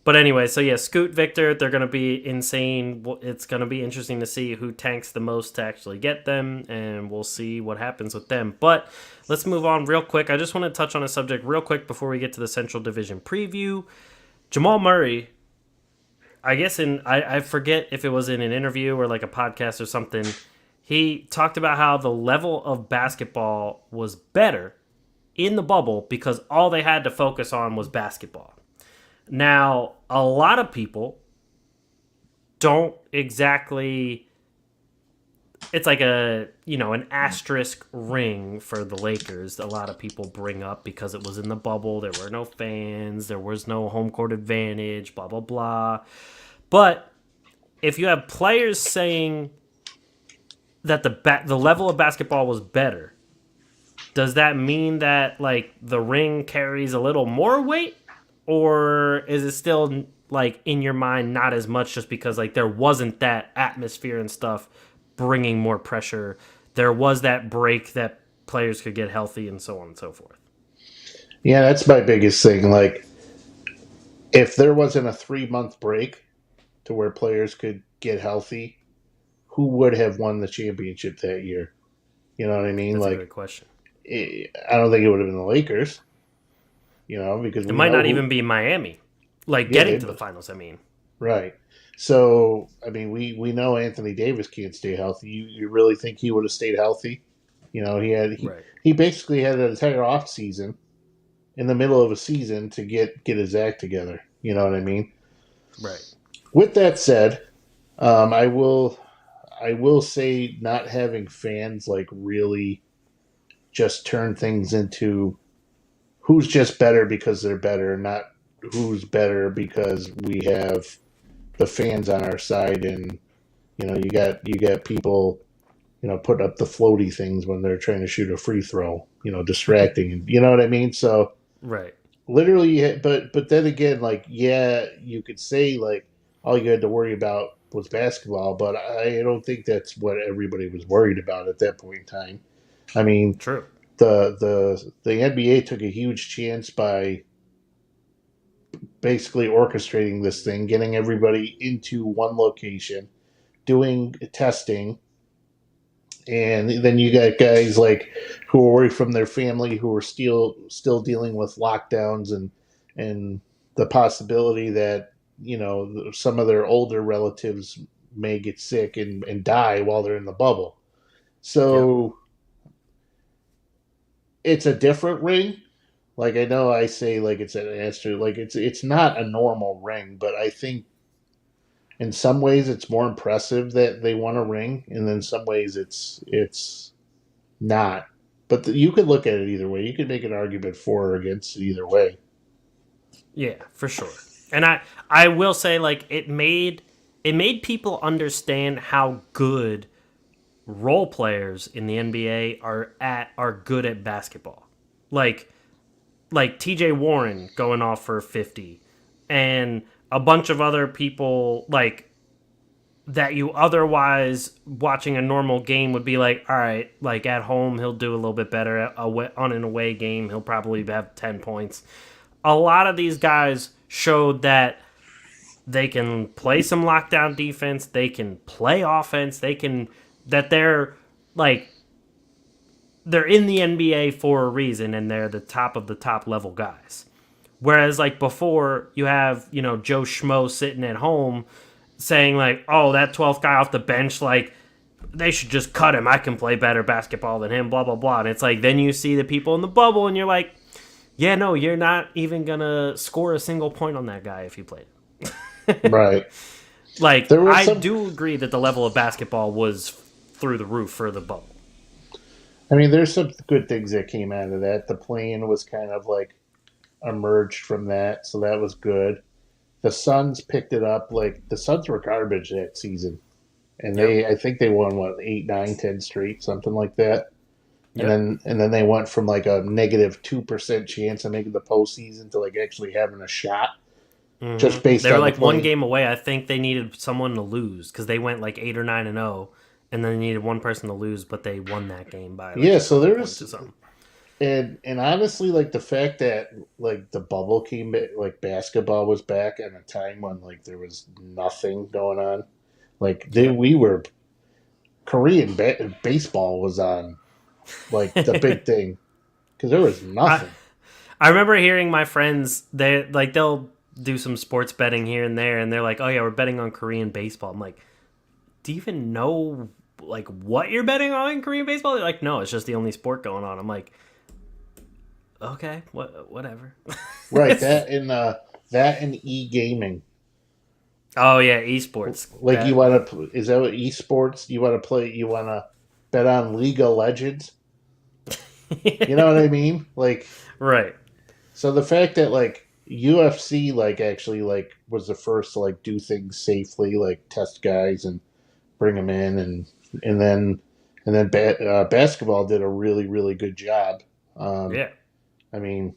but anyway, so yeah, Scoot, Victor, they're gonna be insane. It's gonna be interesting to see who tanks the most to actually get them, and we'll see what happens with them. But let's move on real quick. I just want to touch on a subject real quick before we get to the Central Division preview. Jamal Murray, I guess I forget if it was in an interview or like a podcast or something. He talked about how the level of basketball was better in the bubble because all they had to focus on was basketball. Now, a lot of people don't exactly. It's like an asterisk ring for the Lakers. A lot of people bring up because it was in the bubble. There were no fans. There was no home court advantage, blah, blah, blah. But if you have players saying that the level of basketball was better, does that mean that like the ring carries a little more weight, or is it still like in your mind not as much just because like there wasn't that atmosphere and stuff bringing more pressure? There was that break that players could get healthy and so on and so forth. Yeah, that's my biggest thing. Like, if there wasn't a 3 month break to where players could get healthy, who would have won the championship that year? You know what I mean? That's a great Like, question. I don't think it would have been the Lakers. Because It we might know not who. even be Miami, like Yeah, getting to the finals. I mean, right. So, I mean, we know Anthony Davis can't stay healthy. You really think he would have stayed healthy? right, He basically had an entire off season in the middle of a season to get his act together. You know what I mean? right. With that said, I will say not having fans like really just turn things into who's just better because they're better, not who's better because we have the fans on our side. And you got people putting up the floaty things when they're trying to shoot a free throw, distracting, and you know what I mean. So Right. literally, but then again, like, yeah, you could say like all you had to worry about was basketball, but I don't think that's what everybody was worried about at that point in time. I mean, True. the NBA took a huge chance by basically orchestrating this thing, getting everybody into one location, doing testing, and then you got guys like who are away from their family who are still dealing with lockdowns and the possibility that some of their older relatives may get sick and die while they're in the bubble. Yep. So it's a different ring. Like, I know I say like it's an answer, like it's not a normal ring, but I think in some ways it's more impressive that they won a ring, and in some ways it's not. But you could look at it either way. You could make an argument for or against it either way. Yeah, for sure. And I will say like it made people understand how good role players in the NBA are good at basketball. Like TJ Warren going off for 50 and a bunch of other people like that you otherwise watching a normal game would be like, all right, like at home he'll do a little bit better. On an away game he'll probably have 10 points. A lot of these guys showed that they can play some lockdown defense, they can play offense, that like they're in the NBA for a reason and they're the top of the top level guys. Whereas like before you have, Joe Schmo sitting at home saying like, "Oh, that 12th guy off the bench, like they should just cut him. I can play better basketball than him, blah blah blah." And it's like then you see the people in the bubble and you're like, "Yeah, no, you're not even going to score a single point on that guy if you played." Right. Like There was I some. do agree that the level of basketball was through the roof for the bubble. I mean, there's some good things that came out of that. The plane was kind of like emerged from that, so that was good. The Suns picked it up. Like, the Suns were garbage that season, and Yep. I think they won what 8, 9, 10 straight, something like that. And Yep. then they went from like a -2% chance of making the postseason to like actually having a shot. just based They were on the like one play. game away. I think they needed someone to lose because they went like 8 or 9-0, and then they needed one person to lose, but they won that game by like Yeah, a so couple points there's or something. and honestly, like the fact that like the bubble came, like basketball was back at a time when like there was nothing going on. Like Yep. we were baseball was on like the big thing because there was I nothing. I remember hearing my friends they'll do some sports betting here and there, and they're like, "Oh yeah, we're betting on Korean baseball." I'm like, "Do you even know like what you're betting on in Korean baseball?" They're like, "No, it's just the only sport going on." I'm like, "Okay, whatever." Right, that and e gaming. Oh yeah, esports. Like you want to is that what esports? You want to play? You want to bet on League of Legends? You know what I mean? Like Right. so the fact that like UFC like actually like was the first to like do things safely, like test guys and bring them in, and then basketball did a really good job. Um, Yeah. I mean,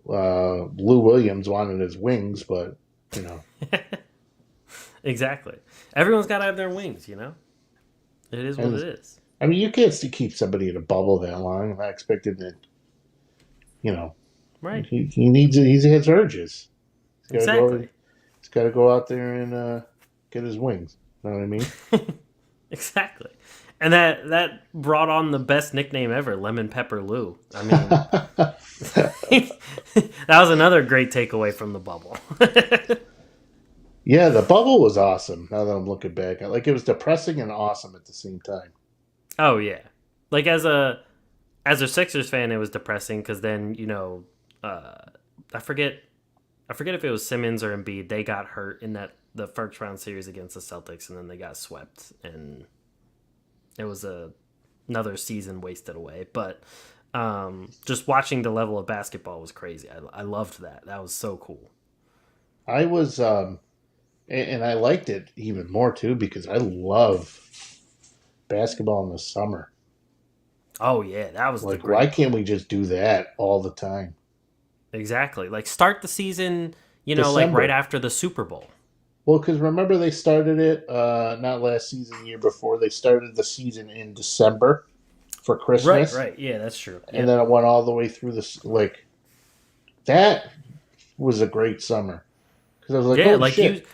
Lou Williams wanted his wings, but you know, Exactly. Everyone's got to have their wings, you know? It is what and it is. I mean you can't keep somebody in a bubble that long. I expected that, you know, Right. he has urges. He's got to go. Exactly. He's got to go out there and get his wings. You know what I mean? Exactly. And that brought on the best nickname ever, Lemon Pepper Lou. I mean, that was another great takeaway from the bubble. Yeah, the bubble was awesome. Now that I'm looking back, like it was depressing and awesome at the same time. Oh yeah. Like as a Sixers fan, it was depressing because then uh, I forget if it was Simmons or Embiid. They got hurt in the first round series against the Celtics, and then they got swept, and it was another season wasted away. But just watching the level of basketball was crazy. I loved that. That was so cool. I was, and I liked it even more too because I love basketball in the summer. Oh yeah, that was the Like, why great can't part. we just do that all the time? Exactly. Like start the season, like right December. after the Super Bowl. Well, because remember they started it not last season, year before. They started the season in December for Right, Christmas, right. Yeah, that's true. and Yep. then it went all the way through this. Like that was a great summer because I was like, Yeah, holy like shit,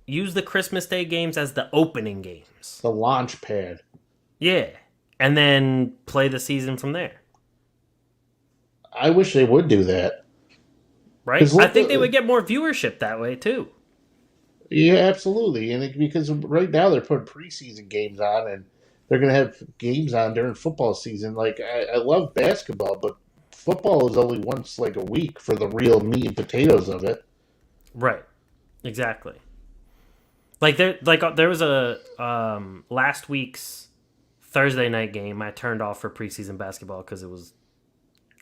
use the Christmas Day games as the opening games. the launch pad. Yeah. And then play the season from there. I wish they would do that. Right? Because I look, think they would get more viewership that way too. yeah, absolutely, because right now they're putting preseason games on, and they're going to have games on during football season. Like I love basketball, but football is only once like a week for the real meat and potatoes of it. Right. Exactly. There was a last week's Thursday night game I turned off for preseason basketball because it was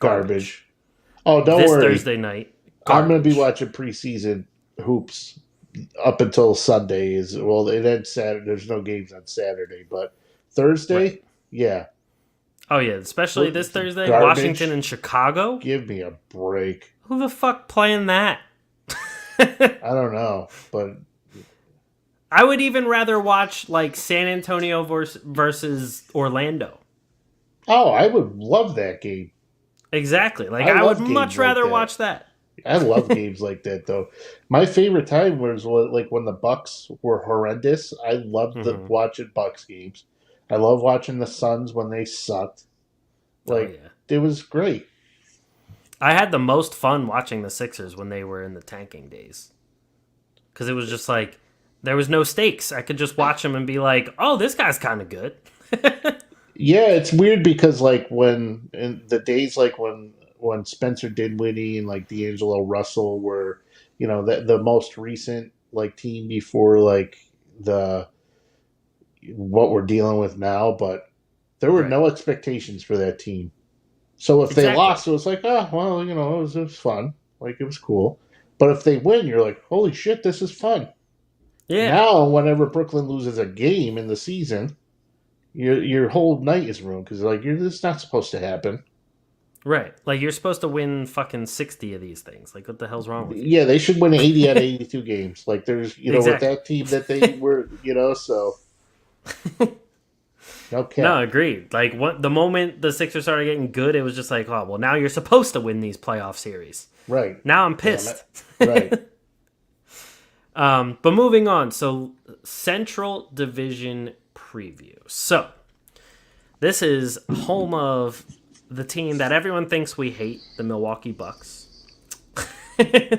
garbage. Garbage. Oh, don't This worry, Thursday night, I'm going to be garbage. watching preseason hoops up until Sunday. Is well, it ends Saturday. There's no games on Saturday, but Right. Thursday, yeah, Oh yeah, especially this Thursday, Washington garbage. and Chicago. Give me a break. Who the fuck playing that? I don't know, but I would even rather watch like San Antonio versus Orlando. oh, I would love that game. Exactly. Like I I would love games much like rather that. watch that. I love games like that though. My favorite time was like when the Bucks were horrendous. I loved Hmm. watching Bucks games. I love watching the Suns when they sucked. Oh Like yeah. it was great. I had the most fun watching the Sixers when they were in the tanking days. Cuz it was just like there was no stakes. I could just watch them and be like, "Oh, this guy's kind of good." Yeah, it's weird because like when in the days like when Spencer Dinwiddie and like D'Angelo Russell were, the most recent like team before like the what we're dealing with now, but there were Right. no expectations for that team. So if they Exactly. lost, it was like, oh well, it was fun, like it was cool. But if they win, you're like, holy shit, this is fun. Yeah. Now, whenever Brooklyn loses a game in the season, your whole night is ruined because like this is not supposed to happen. Right. Like, you're supposed to win fucking 60 of these things. Like, what the hell's wrong with you? Yeah, they should win 80 out of 82 games. Like, there's, with Exactly. that team that they were, so no No, cap. agreed. Like, the moment the Sixers started getting good, it was just like, oh, well, now you're supposed to win these playoff series. Right. Now I'm Damn it. pissed. Right. But moving on. So, Central Division preview. So, this is home of the team that everyone thinks we hate, the Milwaukee Bucks. In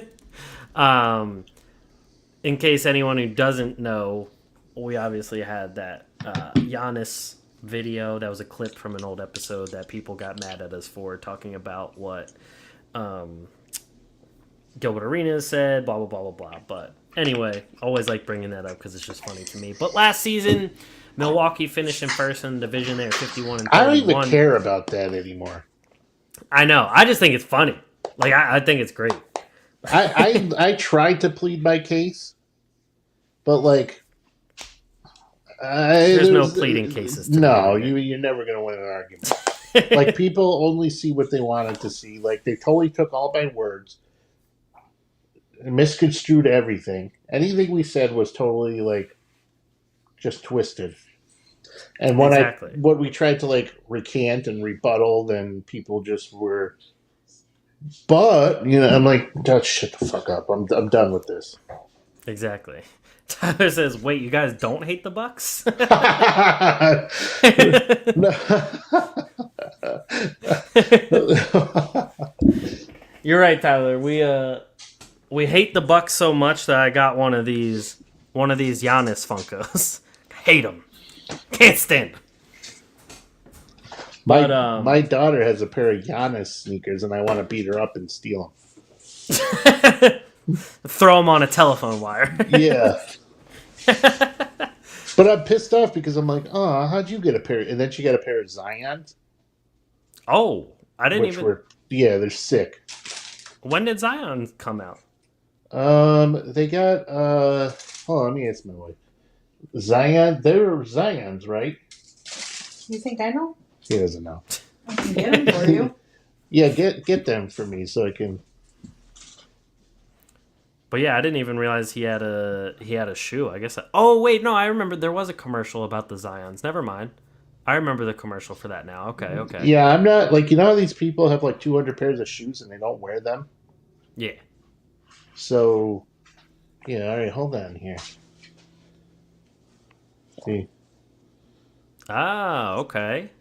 case anyone who doesn't know, we obviously had that Giannis video. That was a clip from an old episode that people got mad at us for, talking about what Gilbert Arenas said, blah, blah, blah, blah, blah. But anyway, always like bringing that up because it's just funny to me. But last season, Milwaukee finished in first in the division. They were 51 and 31. I don't even care about that anymore. I know. I just think it's funny. Like, I think it's great. I tried to plead my case, but like, there's no pleading cases. No, you're never gonna win an argument. Like, people only see what they wanted to see. Like, they totally took all my words, misconstrued everything. Anything we said was totally like just twisted. And when what we tried to like recant and rebuttal, then people just were. But I'm like, shut the fuck up. I'm done with this. Exactly. Tyler says, "Wait, you guys don't hate the Bucks?" You're right, Tyler. We hate the Bucks so much that I got one of these Giannis Funkos. Hate them. Can't stand them. My daughter has a pair of Giannis sneakers, and I want to beat her up and steal them. Throw them on a telephone wire. Yeah. But I'm pissed off because I'm like, oh, how'd you get a pair? And then she got a pair of Zions. Oh, I didn't even. They're sick. When did Zion come out? They got hold on, let me ask my wife. Zion, they're Zions, right? You think I know? He doesn't know. I can get them for you. Yeah, get them for me so I can. But yeah, I didn't even realize he had a shoe. I guess. Oh wait, no, I remember there was a commercial about the Zions. Never mind. I remember the commercial for that now. Okay. Yeah, I'm not like how these people have like 200 pairs of shoes and they don't wear them. Yeah. So, yeah. All right, hold on here. See. Ah, okay.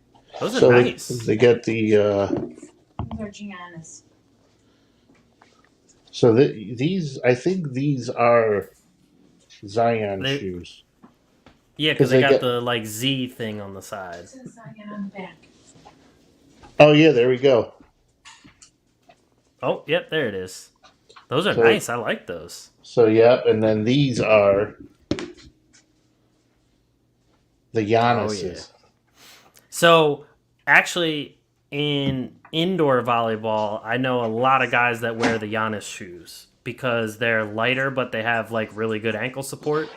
Those are nice. They get the. They're Giannis. So these, I think these are Zion shoes. Yeah, because they got the like Z thing on the side. It says Zion on the back. Oh yeah, there we go. Oh, yep, there it is. Those are nice. I like those. So yep, and then these are the Giannis's. Oh, yeah. So actually, in indoor volleyball, I know a lot of guys that wear the Giannis shoes because they're lighter, but they have like really good ankle support.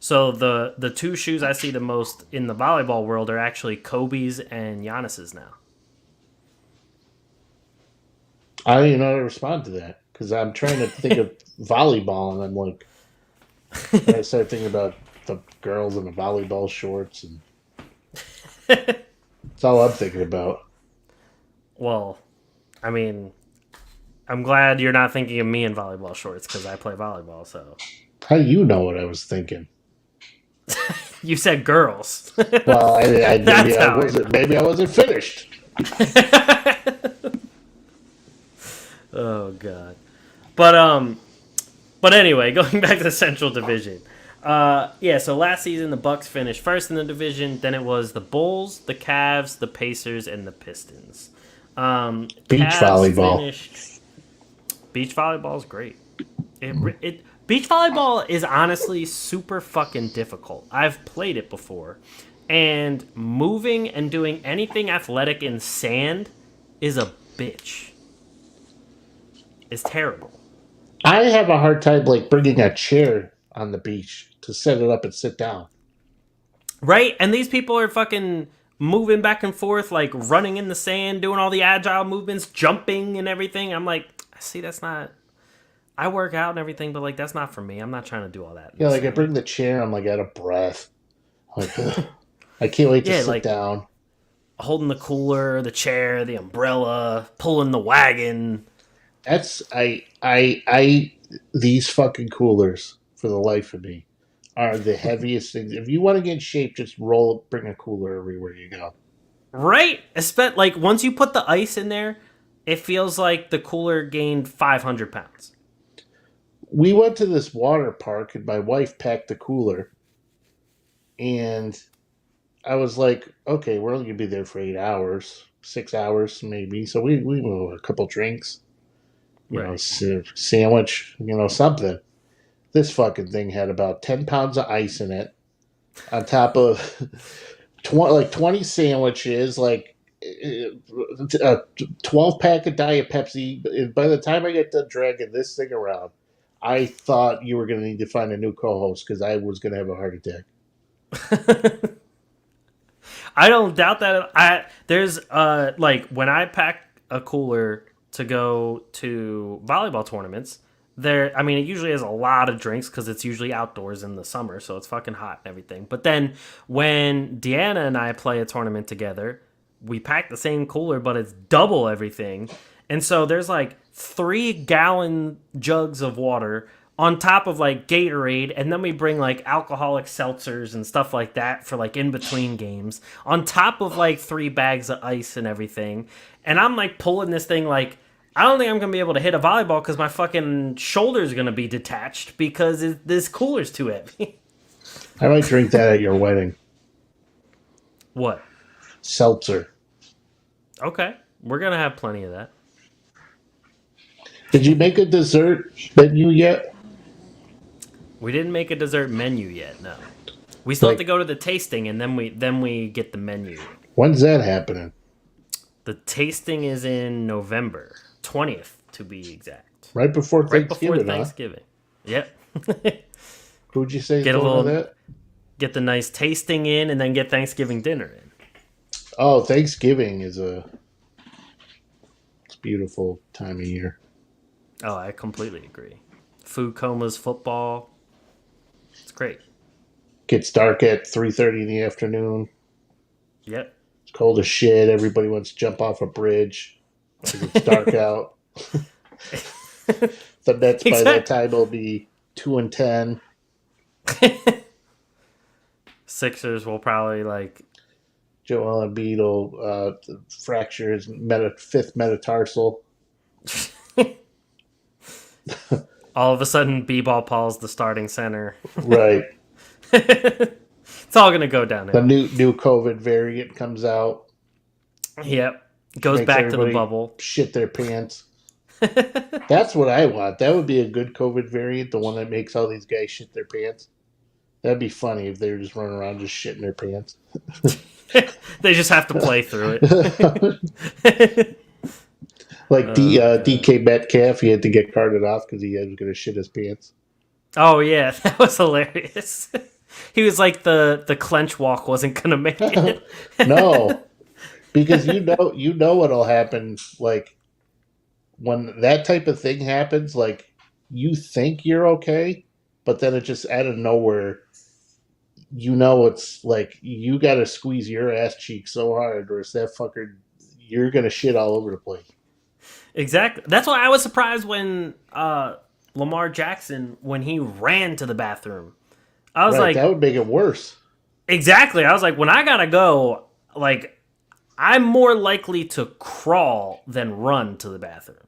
So the two shoes I see the most in the volleyball world are actually Kobe's and Giannis's now. I don't even know how to respond to that because I'm trying to think of volleyball and I'm like, I start thinking about the girls in the volleyball shorts and that's all I'm thinking about. Well, I mean, I'm glad you're not thinking of me in volleyball shorts because I play volleyball. So how do you know what I was thinking? You said girls. Well, maybe I wasn't finished. Oh God, but anyway, going back to the Central Division. Yeah, so last season the Bucks finished first in the division. Then it was the Bulls, the Cavs, the Pacers, and the Pistons. Beach volleyball. Beach volleyball is great. Beach volleyball is honestly super fucking difficult. I've played it before, and moving and doing anything athletic in sand is a bitch. It's terrible. I have a hard time like bringing a chair on the beach to set it up and sit down. Right? And these people are fucking moving back and forth, like running in the sand, doing all the agile movements, jumping and everything. I'm like, see, that's not. I work out and everything, but like that's not for me. I'm not trying to do all that. Yeah, like I bring the chair, I'm like out of breath. Like, I can't wait to sit down. Holding the cooler, the chair, the umbrella, pulling the wagon. That's these fucking coolers, for the life of me, are the heaviest things. If you want to get in shape, just bring a cooler everywhere you go. Right? Like once you put the ice in there, it feels like the cooler gained 500 pounds. We went to this water park and my wife packed the cooler. And I was like, okay, we're only going to be there for 8 hours, 6 hours maybe. So we went a couple drinks, sandwich, something. This fucking thing had about 10 pounds of ice in it on top of 20 sandwiches, like a 12-pack of Diet Pepsi. By the time I get done dragging this thing around, I thought you were going to need to find a new co-host because I was going to have a heart attack. I don't doubt that. There's like when I pack a cooler to go to volleyball tournaments, it usually has a lot of drinks because it's usually outdoors in the summer, so it's fucking hot and everything. But then when Deanna and I play a tournament together, we pack the same cooler, but it's double everything. And so there's like 3-gallon jugs of water on top of like Gatorade, and then we bring like alcoholic seltzers and stuff like that for like in between games, on top of like 3 bags of ice and everything. And I'm like pulling this thing like, I don't think I'm going to be able to hit a volleyball because my fucking shoulder's going to be detached because this cooler's too heavy. I might drink that at your wedding. What? Seltzer. Okay. We're going to have plenty of that. Did you make a dessert menu yet? We didn't make a dessert menu yet, no. We still have to go to the tasting, and then we get the menu. When's that happening? The tasting is in November 20th, to be exact. Right before Thanksgiving. Right before Thanksgiving. Huh? Yep. Who'd you say get a little that? Get the nice tasting in, and then get Thanksgiving dinner in. Oh, Thanksgiving is it's a beautiful time of year. Oh, I completely agree. Food comas, football. It's great. Gets dark at 3:30 in the afternoon. Yep. It's cold as shit. Everybody wants to jump off a bridge because it's dark out. The Nets by that time will be 2-10. Sixers will probably like. Joel Embiid will fracture his 5th metatarsal. All of a sudden, B-Ball Paul's the starting center. Right. It's all going to go down. The new COVID variant comes out. Yep. Goes back to the bubble. Shit their pants. That's what I want. That would be a good COVID variant, the one that makes all these guys shit their pants. That'd be funny if they were just running around just shitting their pants. They just have to play through it. Like DK Metcalf, he had to get carted off because he was going to shit his pants. Oh, yeah. That was hilarious. He was like the clench walk wasn't going to make it. No. Because you know what'll happen, like, when that type of thing happens, like, you think you're okay, but then it just out of nowhere, it's like you got to squeeze your ass cheek so hard, or it's that fucker, you're going to shit all over the place. Exactly. That's why I was surprised when Lamar Jackson, when he ran to the bathroom. I was like, that would make it worse. Exactly. I was like, when I gotta go, like, I'm more likely to crawl than run to the bathroom.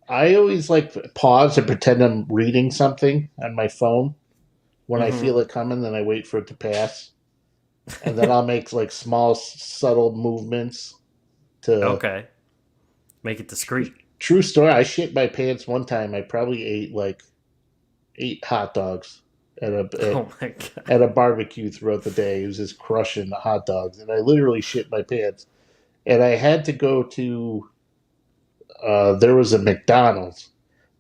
I always like pause and pretend I'm reading something on my phone. When I feel it coming, then I wait for it to pass. And then I'll make like small, subtle movements to make it discreet. True story. I shit my pants one time. I probably ate like 8 hot dogs at a barbecue throughout the day. It was just crushing hot dogs, and I literally shit my pants. And I had to go to. There was a McDonald's,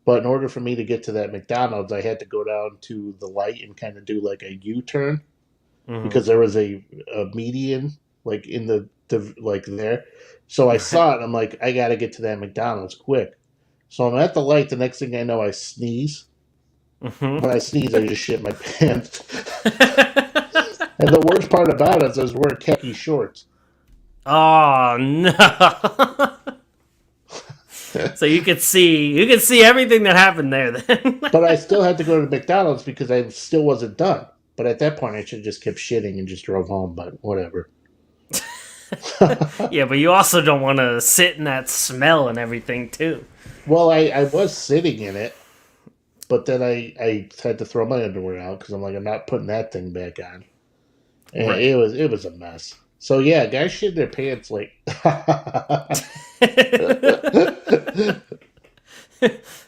but in order for me to get to that McDonald's, I had to go down to the light and kind of do like a U-turn because there was a median like in like there. So I saw it. And I'm like, I got to get to that McDonald's quick. So I'm at the light. The next thing I know, I sneeze. Mm-hmm. When I sneeze, I just shit my pants. And the worst part about it is I was wearing khaki shorts. Oh no! So you could see everything that happened there. Then, But I still had to go to McDonald's because I still wasn't done. But at that point, I should have just kept shitting and just drove home. But whatever. yeah, but you also don't want to sit in that smell and everything too. Well, I was sitting in it, but then I had to throw my underwear out because I'm like, I'm not putting that thing back on. And Right. it was a mess. So yeah, guys shit their pants like.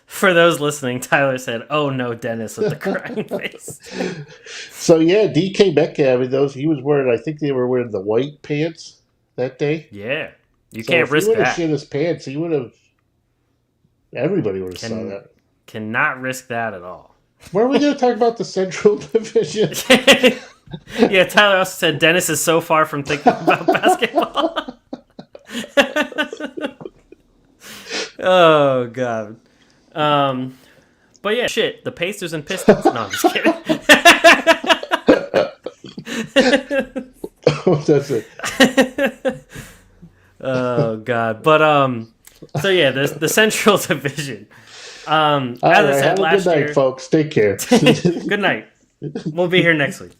For those listening, Tyler said, "Oh no, Dennis," with the crying face. So yeah, DK Metcalf, he was wearing. I think they were wearing the white pants that day. Yeah, you So can't if risk he would have that. shit his pants, he would have. Everybody would have saw that. Cannot risk that at all. Where are we going to talk about the Central Division? Yeah, Tyler also said Dennis is so far from thinking about basketball. Oh god. But yeah, shit. The Pacers and Pistons. No, I'm just kidding. That's it. Oh god. But so yeah, the Central Division. As All I right, said have a last good night, year. folks. Take care. Good night. We'll be here next week.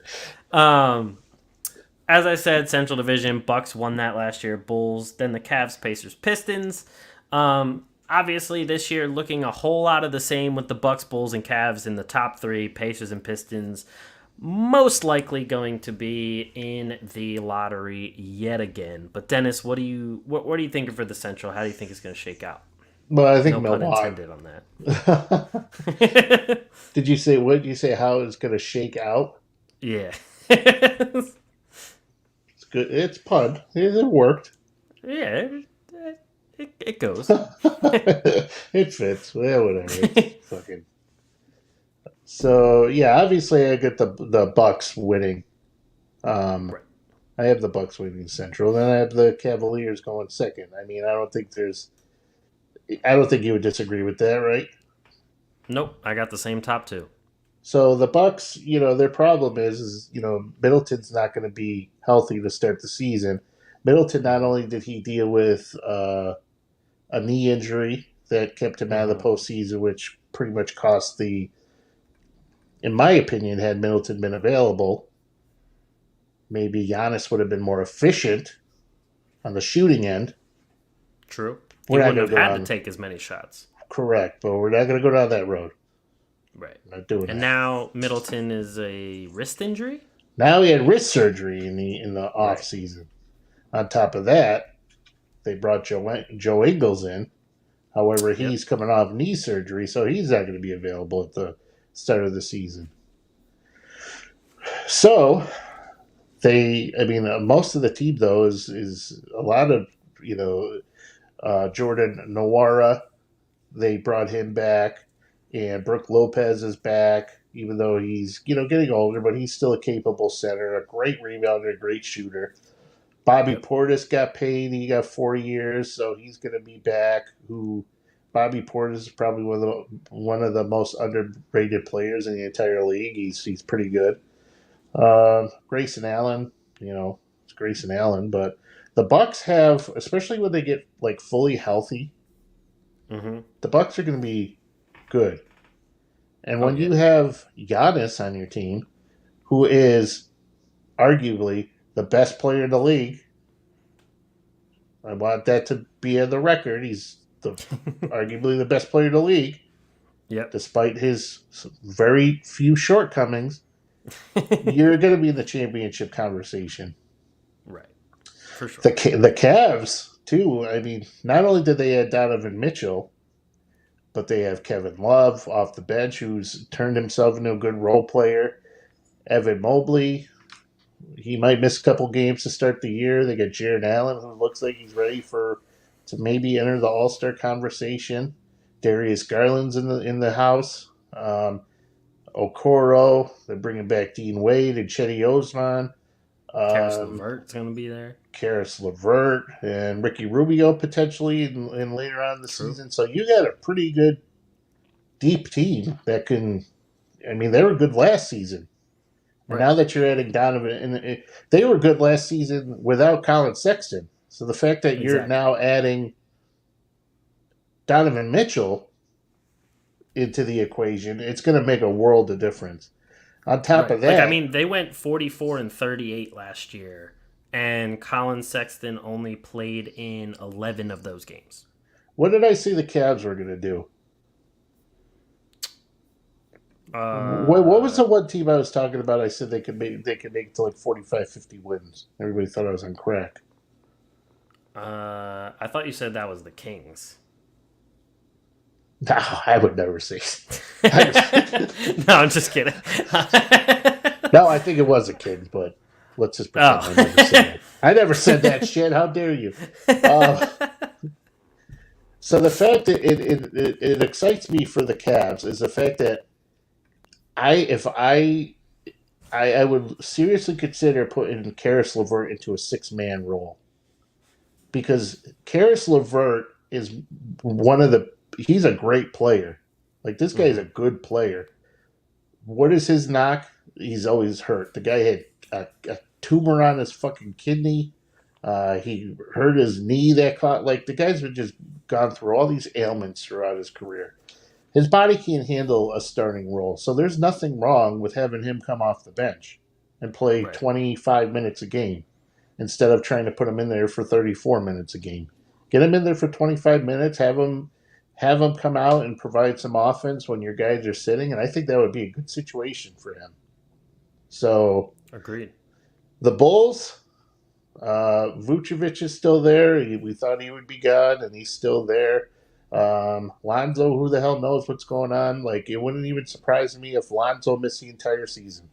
As I said, Central Division, Bucks won that last year. Bulls, then the Cavs, Pacers, Pistons. Obviously, this year looking a whole lot of the same with the Bucks, Bulls, and Cavs in the top three. Pacers and Pistons most likely going to be in the lottery yet again. But Dennis, what are you thinking for the Central? How do you think it's going to shake out? Well, I think No pun Milwaukee. intended on that. Did you say what? Did you say how it's going to shake out? Yeah. It's good. It's pun. It worked. Yeah, it goes. It fits. Well, whatever. It's fucking. So yeah, obviously I get the Bucks winning. Right. I have the Bucks winning Central. Then I have the Cavaliers going second. I mean, I don't think you would disagree with that, right? Nope, I got the same top two. So the Bucks, their problem is Middleton's not going to be healthy to start the season. Middleton, not only did he deal with a knee injury that kept him out of the postseason, which pretty much cost in my opinion, had Middleton been available, maybe Giannis would have been more efficient on the shooting end. True. He We're not wouldn't have gonna go had on- to take as many shots. Correct, but we're not going to go down that road. Right. We're not doing And that. now Middleton is a wrist injury? Now he had wrist surgery in the off season. On top of that, they brought Joe Ingles in. However, he's coming off knee surgery, so he's not going to be available at the start of the season. So most of the team though is a lot of Jordan Nwora. They brought him back, and Brook Lopez is back. Even though he's getting older, but he's still a capable center, a great rebounder, a great shooter. Bobby Portis got paid. He got 4 years, so he's going to be back. Bobby Portis is probably one of the most underrated players in the entire league. He's pretty good. Grayson Allen, it's Grayson Allen, but the Bucks have, especially when they get like fully healthy, the Bucks are going to be good. And when you have Giannis on your team, who is arguably the best player in the league, I want that to be on the record. He's arguably the best player in the league. Yep. Despite his very few shortcomings, you're going to be in the championship conversation. Right. For sure. The Cavs, too. I mean, not only did they add Donovan Mitchell, but they have Kevin Love off the bench, who's turned himself into a good role player. Evan Mobley, he might miss a couple games to start the year. They got Jaron Allen, who looks like he's ready to maybe enter the All-Star conversation. Darius Garland's in the house. Okoro, they're bringing back Dean Wade and Chetty Osman. Karis Um, LeVert's going to be there. Karis LeVert and Ricky Rubio potentially in later on in the True. season. So you got a pretty good deep team that can. I mean, they were good last season, and Right. now that you're adding Donovan, and they were good last season without Colin Sexton. So the fact that you're Exactly. now adding Donovan Mitchell into the equation, it's going to make a world of difference. On top Right. of Like, I that, mean, they went 44 and 38 last year, and Colin Sexton only played in 11 of those games. what did I say the Cavs were going to do? What was the one team I was talking about? I said they could make it to like 45, 50 wins. Everybody thought I was on crack. I thought you said that was the Kings. No, I would never say. No, I'm just kidding. No, I think it was a Kings, but let's just pretend I never said that. I never said that shit. How dare you? So the fact that it excites me for the Cavs is the fact that I would seriously consider putting Karis LeVert into a 6-man role, because Karis LeVert is he's a great player. Like, this guy is a good player. What is his knock? He's always hurt. The guy had a tumor on his fucking kidney. He hurt his knee that caught. Like, the guy's been just gone through all these ailments throughout his career. His body can't handle a starting role. So there's nothing wrong with having him come off the bench and play Right. 25 minutes a game instead of trying to put him in there for 34 minutes a game. Get him in there for 25 minutes, have him come out and provide some offense when your guys are sitting, and I think that would be a good situation for him. So Agreed. the Bulls, Vucevic is still there. We thought he would be gone, and he's still there. Lonzo, who the hell knows what's going on? Like, it wouldn't even surprise me if Lonzo missed the entire season.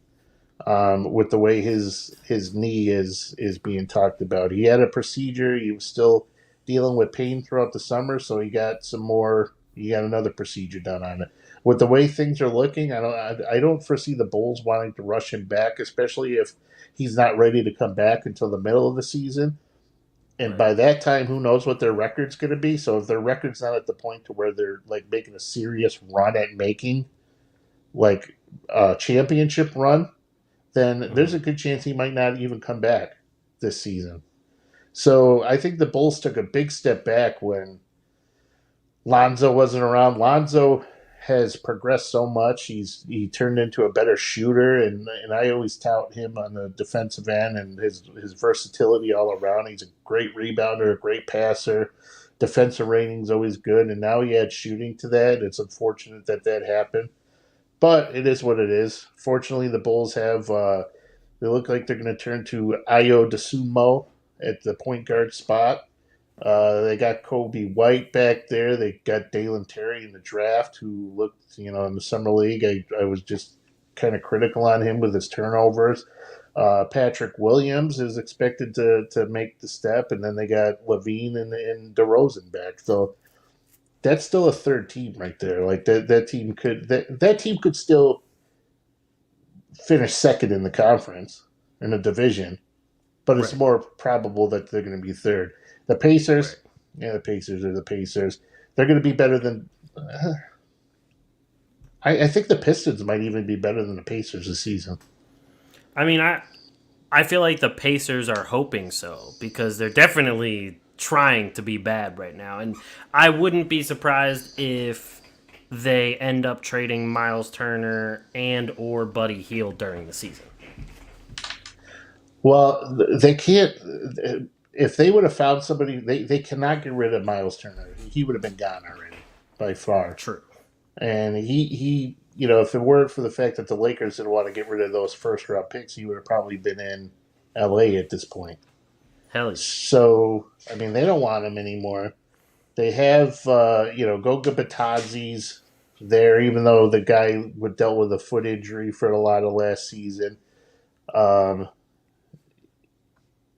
With the way his knee is being talked about, he had a procedure. He was still dealing with pain throughout the summer, so he got another procedure done on it. With the way things are looking, I don't foresee the Bulls wanting to rush him back, especially if he's not ready to come back until the middle of the season. And by that time, who knows what their record's going to be? So if their record's not at the point to where they're like making a serious run at making like a championship run, then there's a good chance he might not even come back this season. So I think the Bulls took a big step back when Lonzo wasn't around. Lonzo has progressed so much. He turned into a better shooter, and I always tout him on the defensive end and his versatility all around. He's a great rebounder, a great passer. Defensive rating's always good, and now he adds shooting to that. It's unfortunate that happened, but it is what it is. Fortunately, the Bulls have they look like they're going to turn to Ayo Dosunmu at the point guard spot. They got Kobe White back there. They got Dalen Terry in the draft, who looked, in the summer league. I was just kind of critical on him with his turnovers. Patrick Williams is expected to make the step, and then they got Levine and DeRozan back. So that's still a third team right there. Like that team could still finish second in the conference in the division, but it's more probable that they're going to be third. The Pacers, the Pacers are the Pacers. They're going to be better than. I think the Pistons might even be better than the Pacers this season. I mean, I feel like the Pacers are hoping so, because they're definitely trying to be bad right now. And I wouldn't be surprised if they end up trading Miles Turner and or Buddy Hield during the season. Well, they can't. If they would have found somebody, they cannot get rid of Miles Turner. He would have been gone already, by far. True. And he if it weren't for the fact that the Lakers didn't want to get rid of those first-round picks, he would have probably been in L.A. at this point. Hell yeah. So, I mean, they don't want him anymore. They have, Goga Batadze's there, even though the guy dealt with a foot injury for a lot of last season.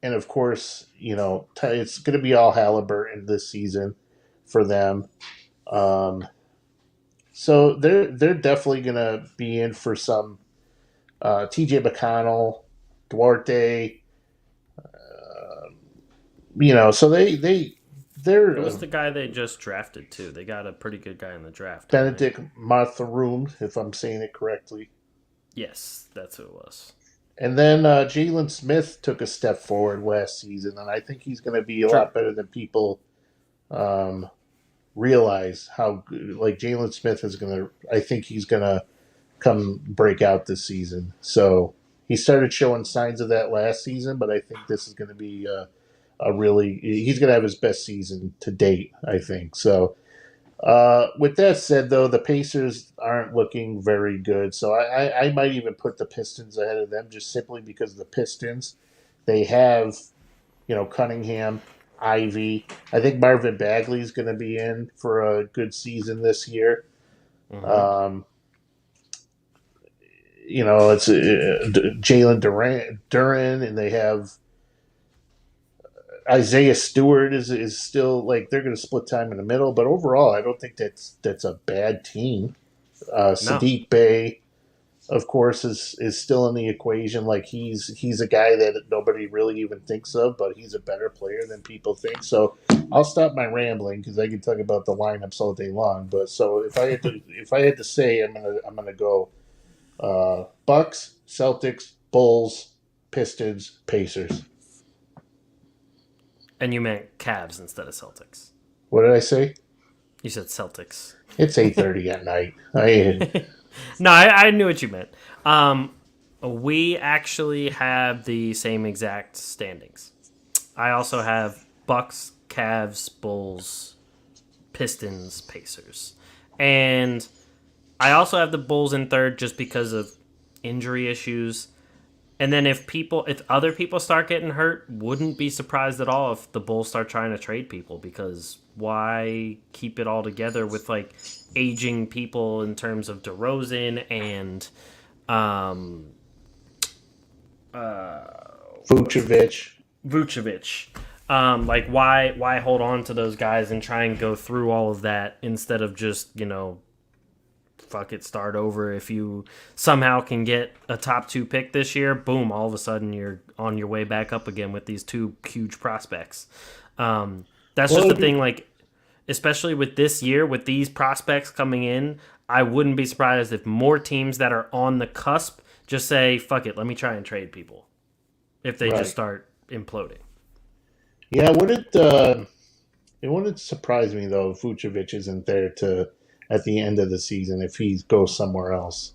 And, of course, it's going to be all Halliburton this season for them. So they're definitely going to be in for some TJ McConnell, Duarte, So they're Who was the guy they just drafted too? They got a pretty good guy in the draft. Didn't they? Benedict Mathurin, if I'm saying it correctly. Yes, that's who it was. And then Jalen Smith took a step forward last season, and I think he's going to be a True. lot better than people um, realize. How good, like Jalen Smith is going to. I think he's going to come break out this season. So he started showing signs of that last season, but I think this is going to be a really. He's going to have his best season to date. I think so. With that said, though, the Pacers aren't looking very good, so I might even put the Pistons ahead of them just simply because the Pistons, they have, Cunningham, Ivy. I think Marvin Bagley's going to be in for a good season this year. Mhm. It's Jalen Duran, and they have Isaiah Stewart is still like they're going to split time in the middle, but overall, I don't think that's a bad team. No. Sadiq Bey, of course, is still in the equation. Like he's a guy that nobody really even thinks of, but he's a better player than people think. So I'll stop my rambling because I can talk about the lineups all day long. But so if I had to say, I'm gonna go Bucks, Celtics, Bulls, Pistons, Pacers. And you meant Cavs instead of Celtics. What did I say? You said Celtics. It's 8:30 at night. No, I knew what you meant. We actually have the same exact standings. I also have Bucks, Cavs, Bulls, Pistons, Pacers. And I also have the Bulls in third just because of injury issues. And then if other people start getting hurt, wouldn't be surprised at all if the Bulls start trying to trade people, because why keep it all together with like aging people in terms of DeRozan and Vucevic. Like why hold on to those guys and try and go through all of that instead of just, fuck it, start over. If you somehow can get a top 2 pick this year, boom, all of a sudden you're on your way back up again with these 2 huge prospects. That's just the thing, like, especially with this year, with these prospects coming in, I wouldn't be surprised if more teams that are on the cusp just say, fuck it, let me try and trade people. If they just start imploding. Yeah, it wouldn't surprise me, though, if Vucevic isn't there at the end of the season if he goes somewhere else.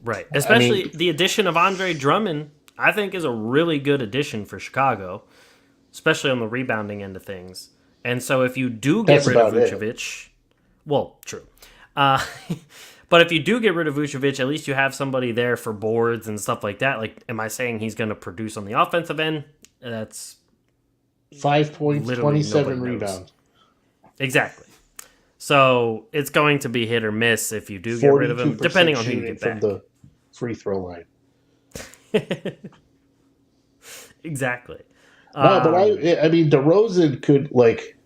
Right. Especially the addition of Andre Drummond, I think, is a really good addition for Chicago, especially on the rebounding end of things. And so if you do get rid of Vucevic, well, true. But if you do get rid of Vucevic, at least you have somebody there for boards and stuff like that. Like, am I saying he's going to produce on the offensive end? That's 5 points, 27 rebounds. Exactly. So it's going to be hit or miss if you do get rid of him, depending on who you get back. From the free throw line. Exactly. No, but I mean, DeRozan could, like,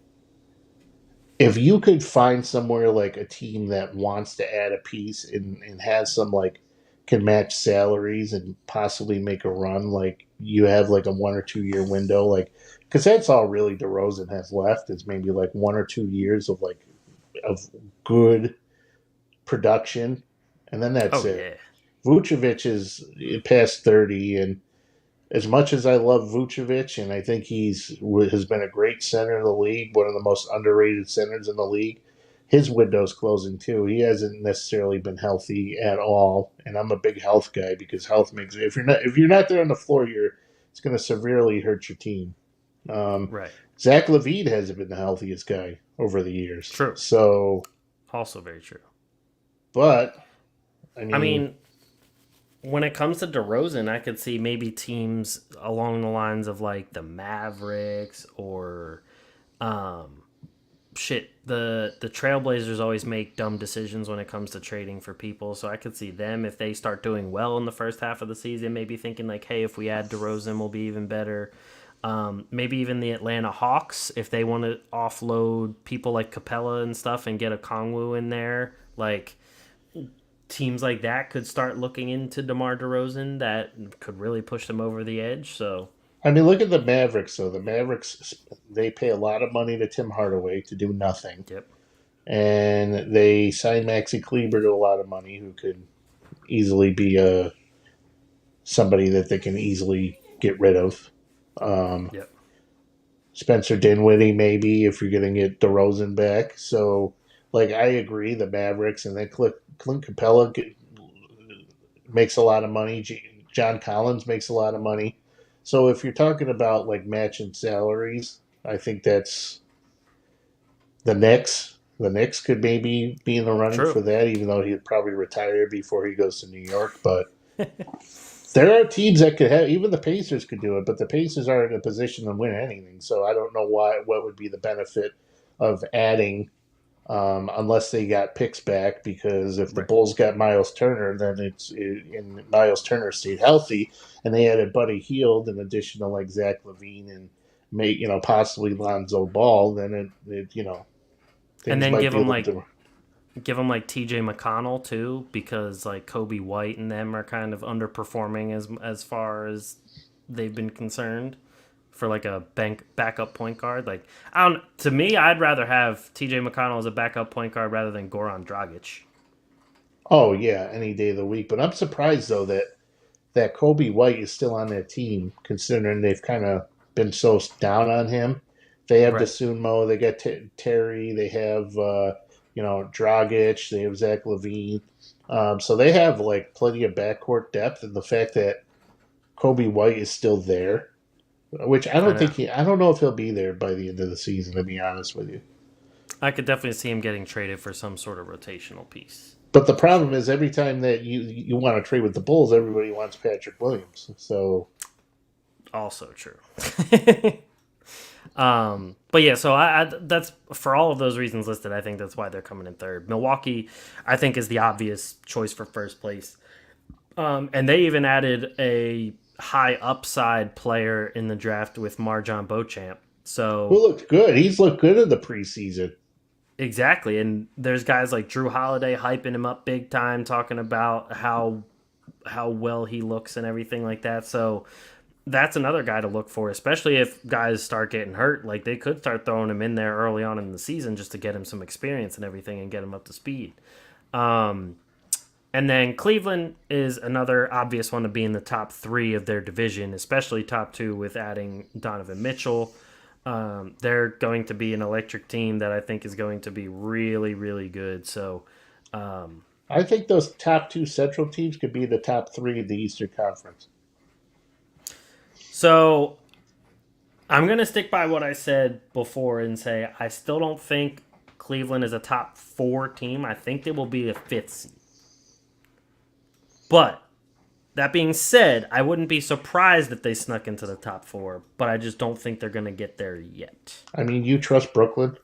if you could find somewhere like a team that wants to add a piece and has some, like, can match salaries and possibly make a run, like you have like a 1 or 2 year window, like, because that's all really DeRozan has left is maybe like 1 or 2 years of good production, and then that's it. Yeah. Vucevic is past 30, and as much as I love Vucevic, and I think has been a great center in the league, one of the most underrated centers in the league, his window's closing too. He hasn't necessarily been healthy at all, and I'm a big health guy because health makes it. If you're not there on the floor, it's going to severely hurt your team. Right. Zach LaVine hasn't been the healthiest guy over the years. True. So, also very true. But I mean, when it comes to DeRozan, I could see maybe teams along the lines of like the Mavericks or the Trailblazers always make dumb decisions when it comes to trading for people. So I could see them, if they start doing well in the first half of the season, maybe thinking like, hey, if we add DeRozan, we'll be even better. Maybe even the Atlanta Hawks, if they want to offload people like Capella and stuff and get a Kongwu in there, like teams like that could start looking into DeMar DeRozan that could really push them over the edge. So I mean, look at the Mavericks. So the Mavericks, they pay a lot of money to Tim Hardaway to do nothing, Yep. and they signed Maxi Kleber to a lot of money, who could easily be somebody that they can easily get rid of. Yep. Spencer Dinwiddie, maybe, if you're going to get DeRozan back. So, like, I agree, the Mavericks, and then Clint Capella makes a lot of money. John Collins makes a lot of money. So, if you're talking about, like, matching salaries, I think that's the Knicks. The Knicks could maybe be in the running True. for that, even though he'd probably retire before he goes to New York. But there are teams that could have, even the Pacers could do it, but the Pacers aren't in a position to win anything. So I don't know what would be the benefit of adding, unless they got picks back. Because if the Right. Bulls got Miles Turner, then and Miles Turner stayed healthy, and they added Buddy Hield in addition to like Zach LaVine and possibly Lonzo Ball, then it And things then might give be a them little like TJ McConnell too, because like Kobe White and them are kind of underperforming as far as they've been concerned for like a backup point guard. Like to me, I'd rather have TJ McConnell as a backup point guard rather than Goran Dragic. Oh yeah, any day of the week. But I'm surprised though that Kobe White is still on that team, considering they've kind of been so down on him. They have Right. DeSumo, they got Terry, they have Dragic, they have Zach LaVine. So they have like plenty of backcourt depth, and the fact that Kobe White is still there, which I don't know if he'll be there by the end of the season, to be honest with you. I could definitely see him getting traded for some sort of rotational piece. But the problem is every time that you want to trade with the Bulls, everybody wants Patrick Williams. So Also true. But yeah, so I that's for all of those reasons listed. I think that's why they're coming in third. Milwaukee, I think, is the obvious choice for first place. And they even added a high upside player in the draft with Marjon Beauchamp. who So looked good? He's looked good in the preseason. exactly, and there's guys like Drew Holiday hyping him up big time, talking about how well he looks and everything like that. So that's another guy to look for, especially if guys start getting hurt. Like they could start throwing him in there early on in the season just to get him some experience and everything and get him up to speed. And then Cleveland is another obvious one to be in the top three of their division, especially top two with adding Donovan Mitchell. They're going to be an electric team that I think is going to be really, really good. So, I think those top two Central teams could be the top three of the Eastern Conference. So I'm going to stick by what I said before and say I still don't think Cleveland is a top four team. I think they will be a fifth seed. But that being said, I wouldn't be surprised if they snuck into the top four, but I just don't think they're going to get there yet. I mean, you trust Brooklyn?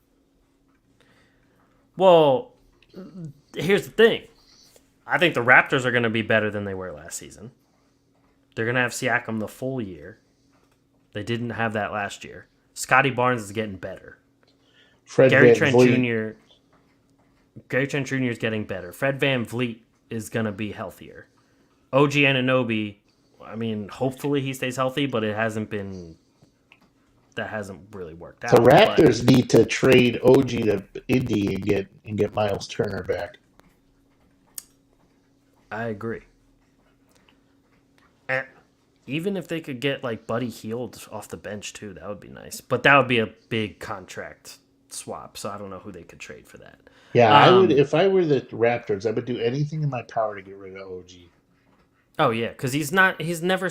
Well, here's the thing. I think the Raptors are going to be better than they were last season. They're going to have Siakam the full year. They didn't have that last year. Scotty Barnes is getting better. Gary Trent Jr. is getting better. Fred VanVleet is going to be healthier. OG Anunoby, I mean, hopefully he stays healthy, but that hasn't really worked out. The Raptors need to trade OG to Indy and get Miles Turner back. I agree. And even if they could get like Buddy Hield off the bench too, that would be nice. But that would be a big contract swap, so I don't know who they could trade for that. Yeah, I would. If I were the Raptors, I would do anything in my power to get rid of OG. Oh yeah, because he's never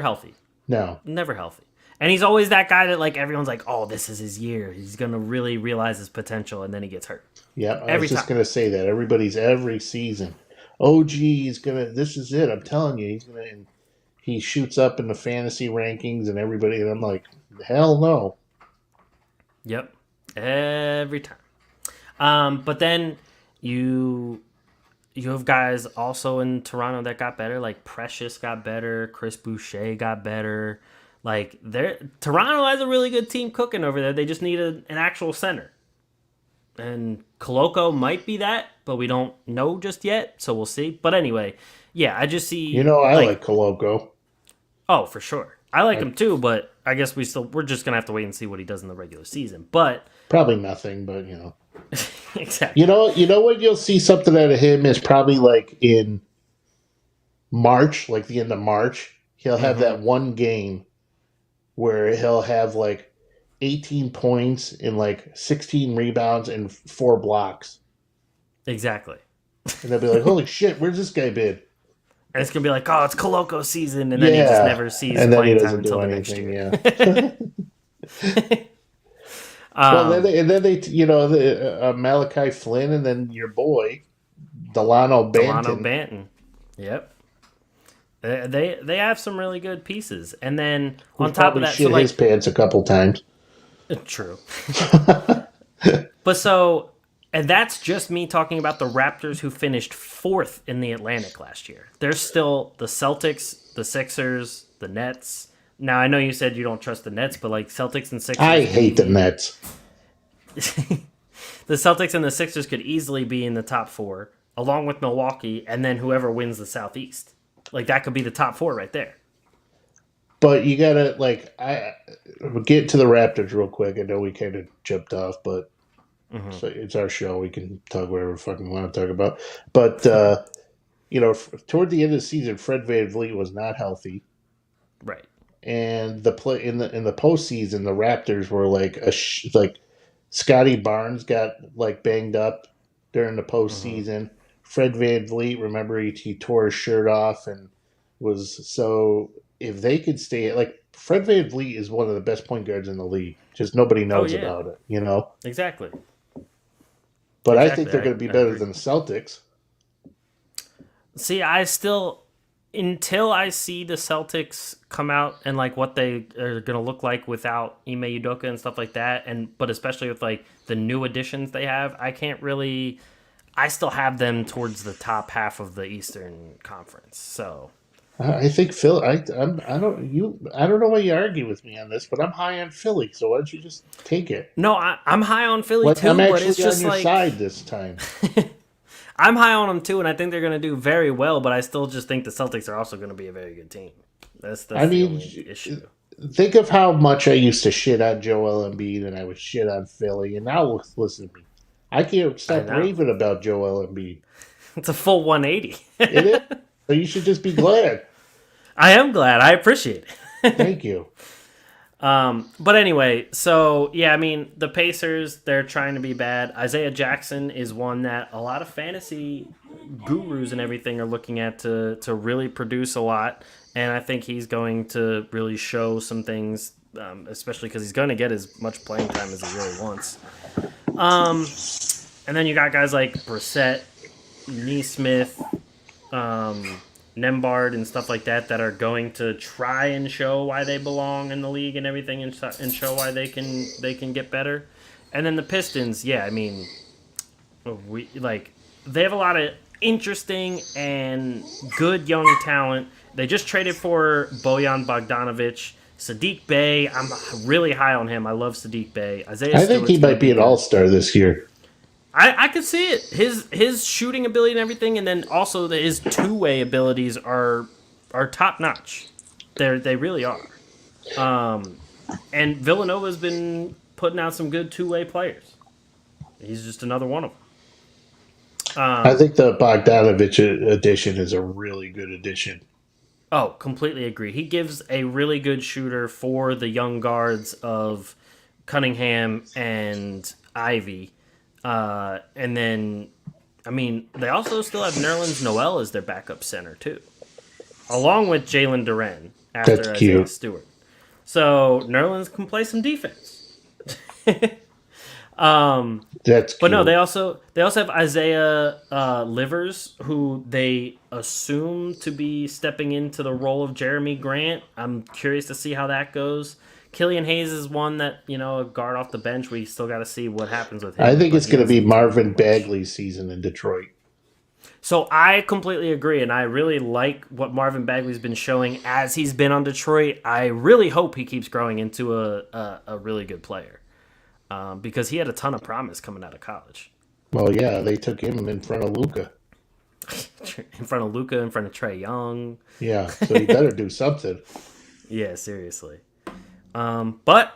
healthy. No, Never healthy. And he's always that guy that like everyone's like, oh, this is his year. He's gonna really realize his potential, and then he gets hurt. yeah, I was just gonna say that every season, OG is gonna. This is it. I'm telling you, he's gonna. And he shoots up in the fantasy rankings, and everybody. And I'm like, hell no. Yep, every time. But then you have guys also in Toronto that got better. Like Precious got better. Chris Boucher got better. Like Toronto has a really good team cooking over there. They just need an actual center. And Koloko might be that, but we don't know just yet, so we'll see. But anyway, yeah, I just see... I like Koloko. Oh, for sure. I like him too, but I guess we're just gonna have to wait and see what he does in the regular season. But Probably nothing, but exactly. You know what you'll see something out of him is probably like in March, like the end of March, he'll have that one game where he'll have like 18 points and like 16 rebounds and 4 blocks. Exactly. And they'll be like, holy shit, where's this guy been? And it's gonna be like, oh, it's Coloco season, and then he just never sees playing time until the next year. Then they Malachi Flynn, and then your boy Delano Banton. Yep. They have some really good pieces, and then Who on top of that, shit his pants a couple times. True. And that's just me talking about the Raptors, who finished 4th in the Atlantic last year. There's still the Celtics, the Sixers, the Nets. Now, I know you said you don't trust the Nets, but like Celtics and Sixers... I hate the Nets. The Celtics and the Sixers could easily be in the top 4, along with Milwaukee, and then whoever wins the Southeast. Like, that could be the top 4 right there. But you gotta, we'll get to the Raptors real quick. I know we kind of jumped off, but so it's our show. We can talk whatever fucking we want to talk about. But, toward the end of the season, Fred VanVleet was not healthy. Right. And the play in the postseason, the Raptors were like Scotty Barnes got like banged up during the postseason. Fred VanVleet, remember he tore his shirt off and was so. If they could stay, like Fred VanVleet is one of the best point guards in the league. Just nobody knows about it, Exactly. But I think they're going to be better than the Celtics. See, until I see the Celtics come out and like what they are going to look like without Ime Udoka and stuff like that, but especially with like the new additions they have, I still have them towards the top half of the Eastern Conference. So I think Philly. I don't know why you argue with me on this, but I'm high on Philly. So why don't you just take it? No, I'm high on Philly too. I'm actually but it's just on your side this time. I'm high on them too, and I think they're going to do very well. But I still just think the Celtics are also going to be a very good team. That's the only issue. Think of how much I used to shit on Joel Embiid, and I would shit on Philly, and now listen to me. I can't stop raving about Joel Embiid. It's a full 180. It is. So you should just be glad. I am glad. I appreciate it. Thank you. But anyway, so yeah, I mean, the Pacers, they're trying to be bad. Isaiah Jackson is one that a lot of fantasy gurus and everything are looking at to really produce a lot. And I think he's going to really show some things, especially because he's going to get as much playing time as he really wants. And then you got guys like Brissett, Nesmith, Nembhard and stuff like that are going to try and show why they belong in the league and everything, and show why they can get better. And then the Pistons, yeah, I mean, they have a lot of interesting and good young talent. They just traded for Bojan Bogdanovic, Sadiq Bey. I'm really high on him. I love Sadiq Bey. I think he might be an all-star this year. I could see it. His shooting ability and everything, and then also his two-way abilities are top notch. They really are. And Villanova's been putting out some good two-way players. He's just another one of them. I think the Bogdanovic addition is a really good addition. Oh, completely agree. He gives a really good shooter for the young guards of Cunningham and Ivy. And then, I mean, they also still have Nerlens Noel as their backup center, too. Along with Jalen Duren after That's Isaiah cute. Stewart. So, Nerlens can play some defense. That's cute. But no, they also have Isaiah Livers, who they assume to be stepping into the role of Jeremy Grant. I'm curious to see how that goes. Killian Hayes is one that, a guard off the bench. We still got to see what happens with him. I think it's going to be Marvin Bagley's season in Detroit. So I completely agree, and I really like what Marvin Bagley's been showing as he's been on Detroit. I really hope he keeps growing into a really good player, because he had a ton of promise coming out of college. Well, yeah, they took him in front of Luka. In front of Luka, in front of Trae Young. Yeah, so he better do something. Yeah, seriously. But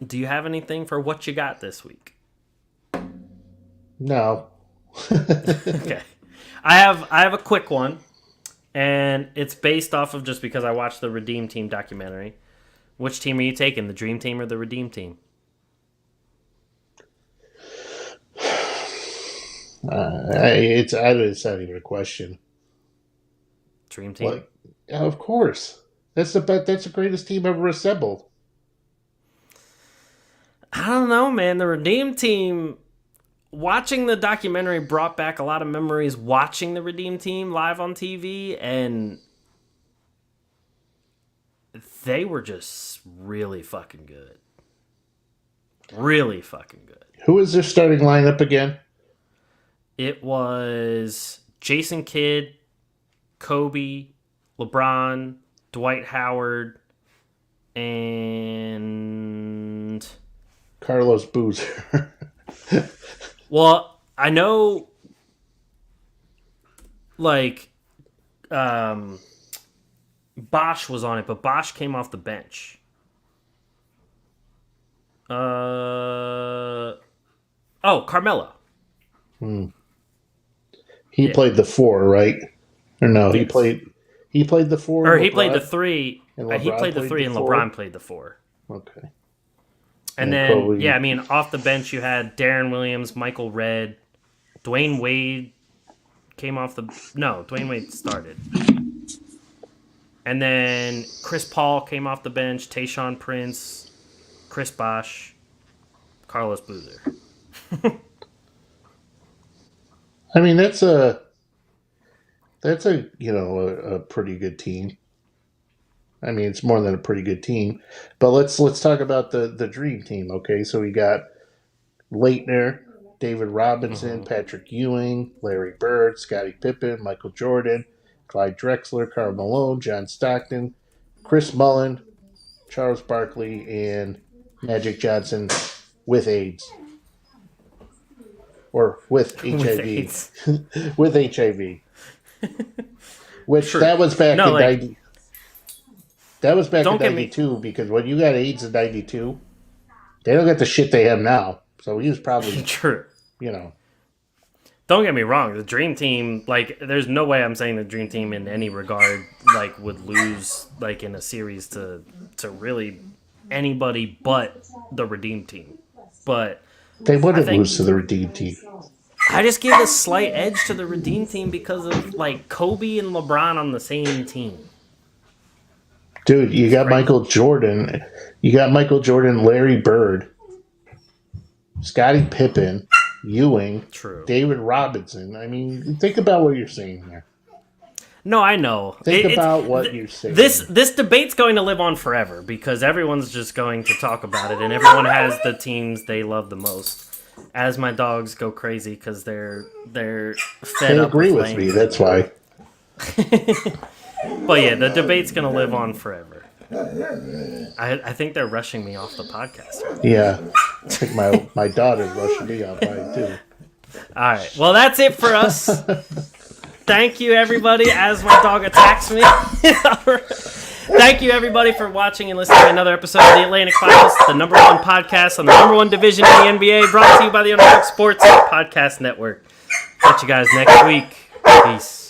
do you have anything for what you got this week? No. Okay. I have a quick one, and it's based off of just because I watched the Redeem Team documentary. Which team are you taking, the Dream Team or the Redeem Team? It's not even a question. Dream Team? Like, of course. That's the greatest team ever assembled. I don't know, man. The Redeem Team, watching the documentary brought back a lot of memories watching the Redeem Team live on TV, and they were just really fucking good. Really fucking good. Who is their starting lineup again? It was Jason Kidd, Kobe, LeBron, Dwight Howard, and Carlos Boozer. well, I know, like, Bosch was on it, but Bosch came off the bench. Carmelo. He played the 4, right? Or no, Yes. he played the 4. Or he played the 3. And He LeBron played the 3, the and 4? LeBron played the 4. Okay. And And then, Kobe. yeah, I mean, off the bench, you had Darren Williams, Michael Redd, Dwayne Wade came off the... No, Dwayne Wade started. And then Chris Paul came off the bench, Tayshaun Prince, Chris Bosh, Carlos Boozer. I mean, that's a pretty good team. I mean, it's more than a pretty good team. But let's talk about the Dream Team, okay? So we got Leitner, David Robinson, Patrick Ewing, Larry Bird, Scottie Pippen, Michael Jordan, Clyde Drexler, Karl Malone, John Stockton, Chris Mullin, Charles Barkley, and Magic Johnson with AIDS. Or with HIV. AIDS. With HIV. Which Sure. that was back No, in like- 90. That was back in Don't get me- 92 because when you got AIDS in 92, they don't get the shit they have now. So he was probably, True. you know. Don't get me wrong. The Dream Team, like, there's no way I'm saying the Dream Team in any regard, like, would lose, like, in a series to really anybody but the Redeem Team. But They wouldn't think- lose to the Redeem Team. I just give a slight edge to the Redeem Team because of, like, Kobe and LeBron on the same team. Dude, you got Michael Jordan. You got Michael Jordan, Larry Bird, Scottie Pippen, Ewing, True. David Robinson. I mean, think about what you're saying here. No, I know. Think about what you're saying. This debate's going to live on forever because everyone's just going to talk about it, and everyone has the teams they love the most. As my dogs go crazy because they're fed They up agree with Lane. me. That's why. But yeah, the debate's going to live on forever. I think they're rushing me off the podcast. Right? Yeah. I think my daughter's rushing me out by too. All right. Well, that's it for us. Thank you, everybody, as my dog attacks me. Thank you, everybody, for watching and listening to another episode of the Atlantic Finals, the #1 podcast on the #1 division in the NBA, brought to you by the Underdog Sports Podcast Network. Catch you guys next week. Peace.